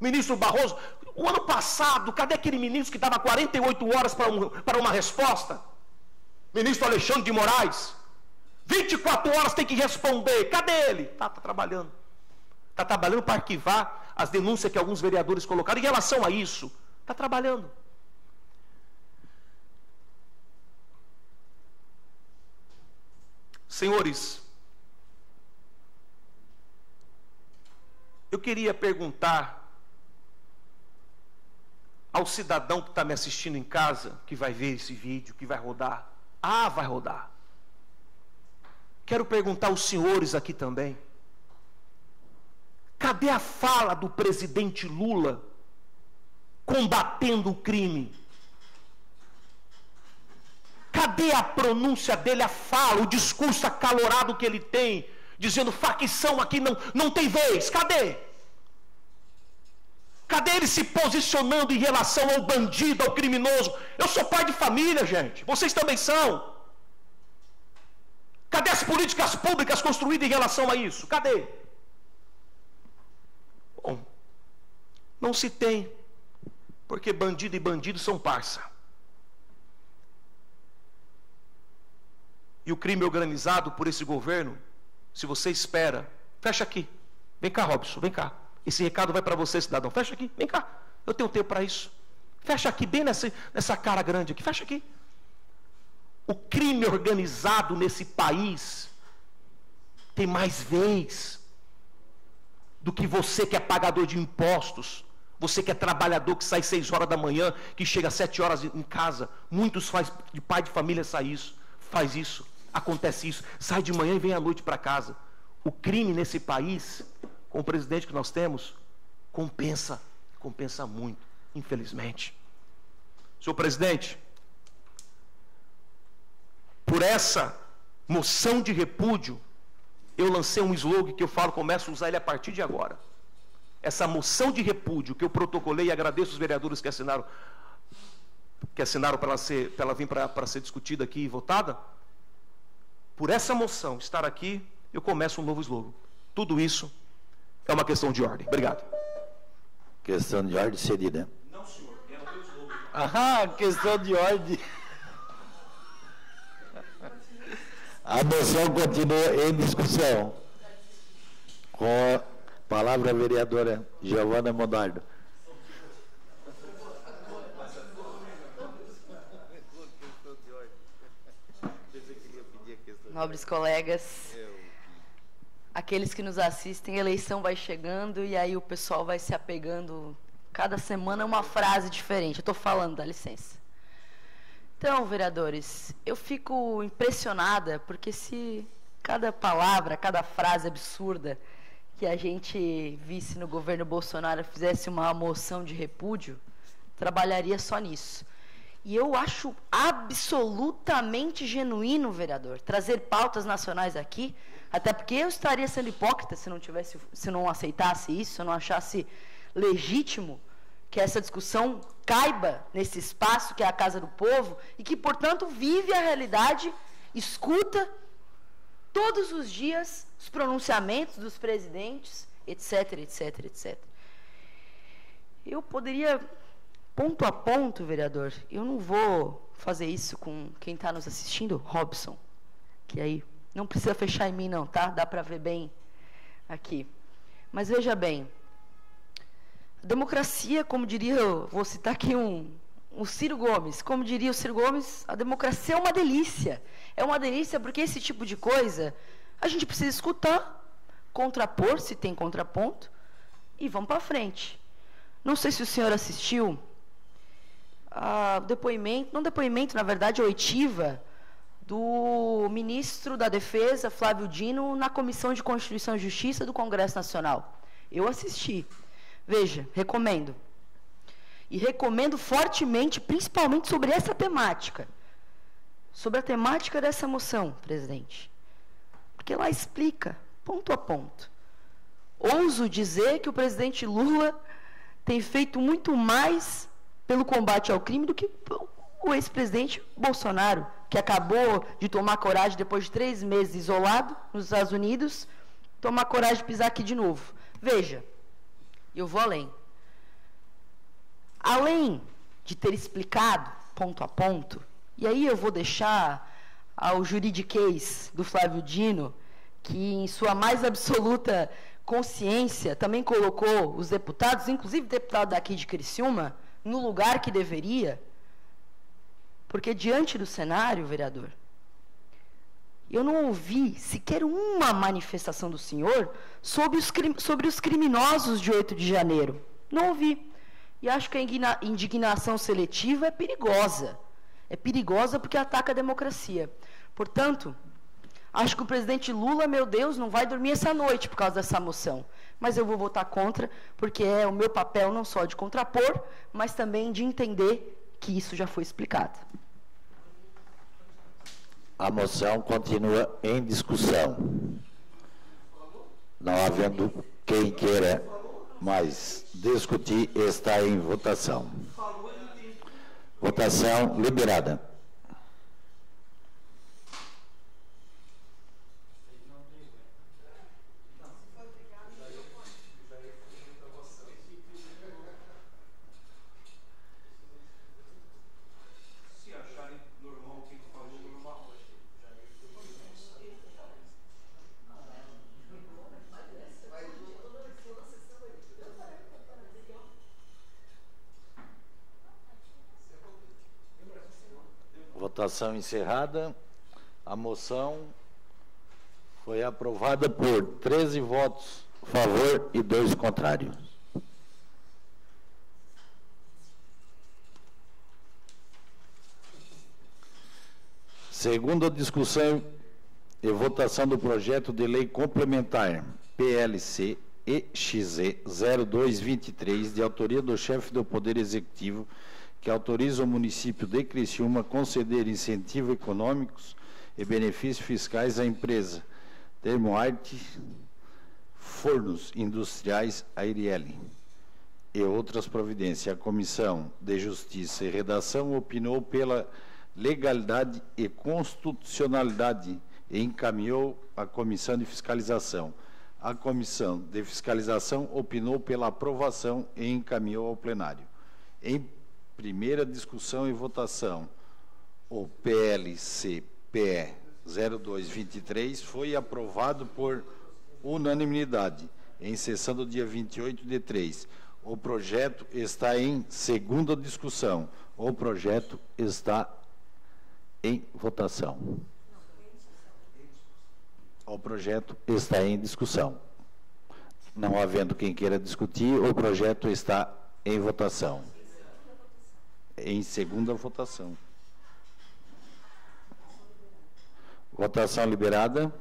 Speaker 12: Ministro Barroso, o ano passado, cadê aquele ministro que dava 48 horas para uma resposta? Ministro Alexandre de Moraes, 24 horas tem que responder, cadê ele? Está trabalhando. Está trabalhando para arquivar as denúncias que alguns vereadores colocaram em relação a isso. Está trabalhando. Senhores, eu queria perguntar ao cidadão que está me assistindo em casa, que vai ver esse vídeo, que vai rodar. Ah, vai rodar. Quero perguntar aos senhores aqui também. Cadê a fala do presidente Lula combatendo o crime? Cadê a pronúncia dele, a fala, o discurso acalorado que ele tem, dizendo facção aqui não tem vez? Cadê? Cadê ele se posicionando em relação ao bandido, ao criminoso? Eu sou pai de família, gente. Vocês também são. Cadê as políticas públicas construídas em relação a isso? Cadê? Bom, não se tem, porque bandido e bandido são parça. E o crime organizado por esse governo, se você espera, fecha aqui. Vem cá, Robson, vem cá. Esse recado vai para você, cidadão. Fecha aqui, vem cá. Eu tenho tempo para isso. Fecha aqui, bem nessa cara grande aqui. Fecha aqui. O crime organizado nesse país tem mais vez do que você que é pagador de impostos, você que é trabalhador, que sai 6 horas da manhã, que chega às 7 horas em casa. Muitos de pai de família faz isso, acontece isso, sai de manhã e vem à noite para casa. O crime nesse país, com o presidente que nós temos, compensa muito, infelizmente. Senhor presidente, por essa moção de repúdio, eu lancei um slogan que eu falo, começo a usar ele a partir de agora. Essa moção de repúdio que eu protocolei, e agradeço os vereadores que assinaram para ela vir para ser discutida aqui e votada. Por essa moção estar aqui, eu começo um novo slogan. Tudo isso é uma questão de ordem. Obrigado.
Speaker 13: Questão de ordem cedida.
Speaker 12: Não, senhor, é o meu slogan.
Speaker 13: Questão de ordem. A moção continua em discussão. Com a palavra a vereadora Giovana Monardo.
Speaker 5: Nobres colegas, aqueles que nos assistem, a eleição vai chegando e aí o pessoal vai se apegando. Cada semana uma frase diferente. Eu estou falando, dá licença. Então, vereadores, eu fico impressionada porque se cada palavra, cada frase absurda que a gente visse no governo Bolsonaro fizesse uma moção de repúdio, trabalharia só nisso. E eu acho absolutamente genuíno, vereador, trazer pautas nacionais aqui, até porque eu estaria sendo hipócrita se não aceitasse isso, se eu não achasse legítimo que essa discussão caiba nesse espaço que é a Casa do Povo e que, portanto, vive a realidade, escuta todos os dias os pronunciamentos dos presidentes, etc, etc, etc. Eu poderia, ponto a ponto, vereador, eu não vou fazer isso com quem está nos assistindo, Robson, que aí não precisa fechar em mim não, tá? Dá para ver bem aqui. Mas veja bem, democracia, como diria, vou citar aqui o Ciro Gomes, como diria o Ciro Gomes, a democracia é uma delícia. É uma delícia porque esse tipo de coisa a gente precisa escutar, contrapor, se tem contraponto, e vamos para frente. Não sei se o senhor assistiu ao depoimento, não depoimento, na verdade, a oitiva do ministro da Defesa, Flávio Dino, na Comissão de Constituição e Justiça do Congresso Nacional. Eu assisti. Veja, recomendo. E recomendo fortemente, principalmente sobre essa temática. Sobre a temática dessa moção, presidente. Porque lá explica, ponto a ponto. Ouso dizer que o presidente Lula tem feito muito mais pelo combate ao crime do que o ex-presidente Bolsonaro, que acabou de tomar coragem, depois de 3 meses isolado nos Estados Unidos, tomar coragem de pisar aqui de novo. Veja, eu vou além. Além de ter explicado, ponto a ponto, e aí eu vou deixar ao juridiquês do Flávio Dino, que em sua mais absoluta consciência também colocou os deputados, inclusive o deputado daqui de Criciúma, no lugar que deveria, porque diante do cenário, vereador, eu não ouvi sequer uma manifestação do senhor sobre os criminosos de 8 de janeiro. Não ouvi. E acho que a indignação seletiva é perigosa. É perigosa porque ataca a democracia. Portanto, acho que o presidente Lula, meu Deus, não vai dormir essa noite por causa dessa moção. Mas eu vou votar contra, porque é o meu papel não só de contrapor, mas também de entender que isso já foi explicado.
Speaker 13: A moção continua em discussão. Não havendo quem queira mais discutir, está em votação. Votação liberada. Votação encerrada. A moção foi aprovada por 13 votos a favor e 2 contrários. Segunda discussão e votação do projeto de lei complementar PLC EXE 0223, de autoria do chefe do Poder Executivo, que autoriza o município de Criciúma a conceder incentivos econômicos e benefícios fiscais à empresa Termoarte Fornos Industriais Airiele e outras providências. A Comissão de Justiça e Redação opinou pela legalidade e constitucionalidade e encaminhou à Comissão de Fiscalização. A Comissão de Fiscalização opinou pela aprovação e encaminhou ao plenário. Em primeira discussão e votação, o PLCPE 0223 foi aprovado por unanimidade em sessão do dia 28/3. O projeto está em segunda discussão. O projeto está em votação. O projeto está em discussão. Não havendo quem queira discutir, o projeto está em votação. Em segunda votação. Votação liberada.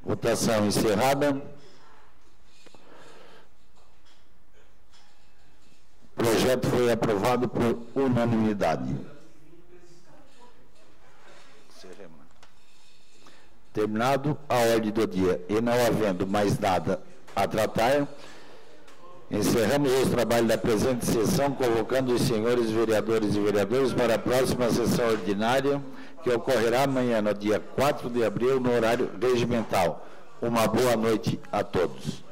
Speaker 13: Votação encerrada. O projeto foi aprovado por unanimidade. Terminado a ordem do dia e não havendo mais nada a tratar, encerramos os trabalhos da presente sessão, convocando os senhores vereadores e vereadoras para a próxima sessão ordinária, que ocorrerá amanhã, no dia 4 de abril, no horário regimental. Uma boa noite a todos.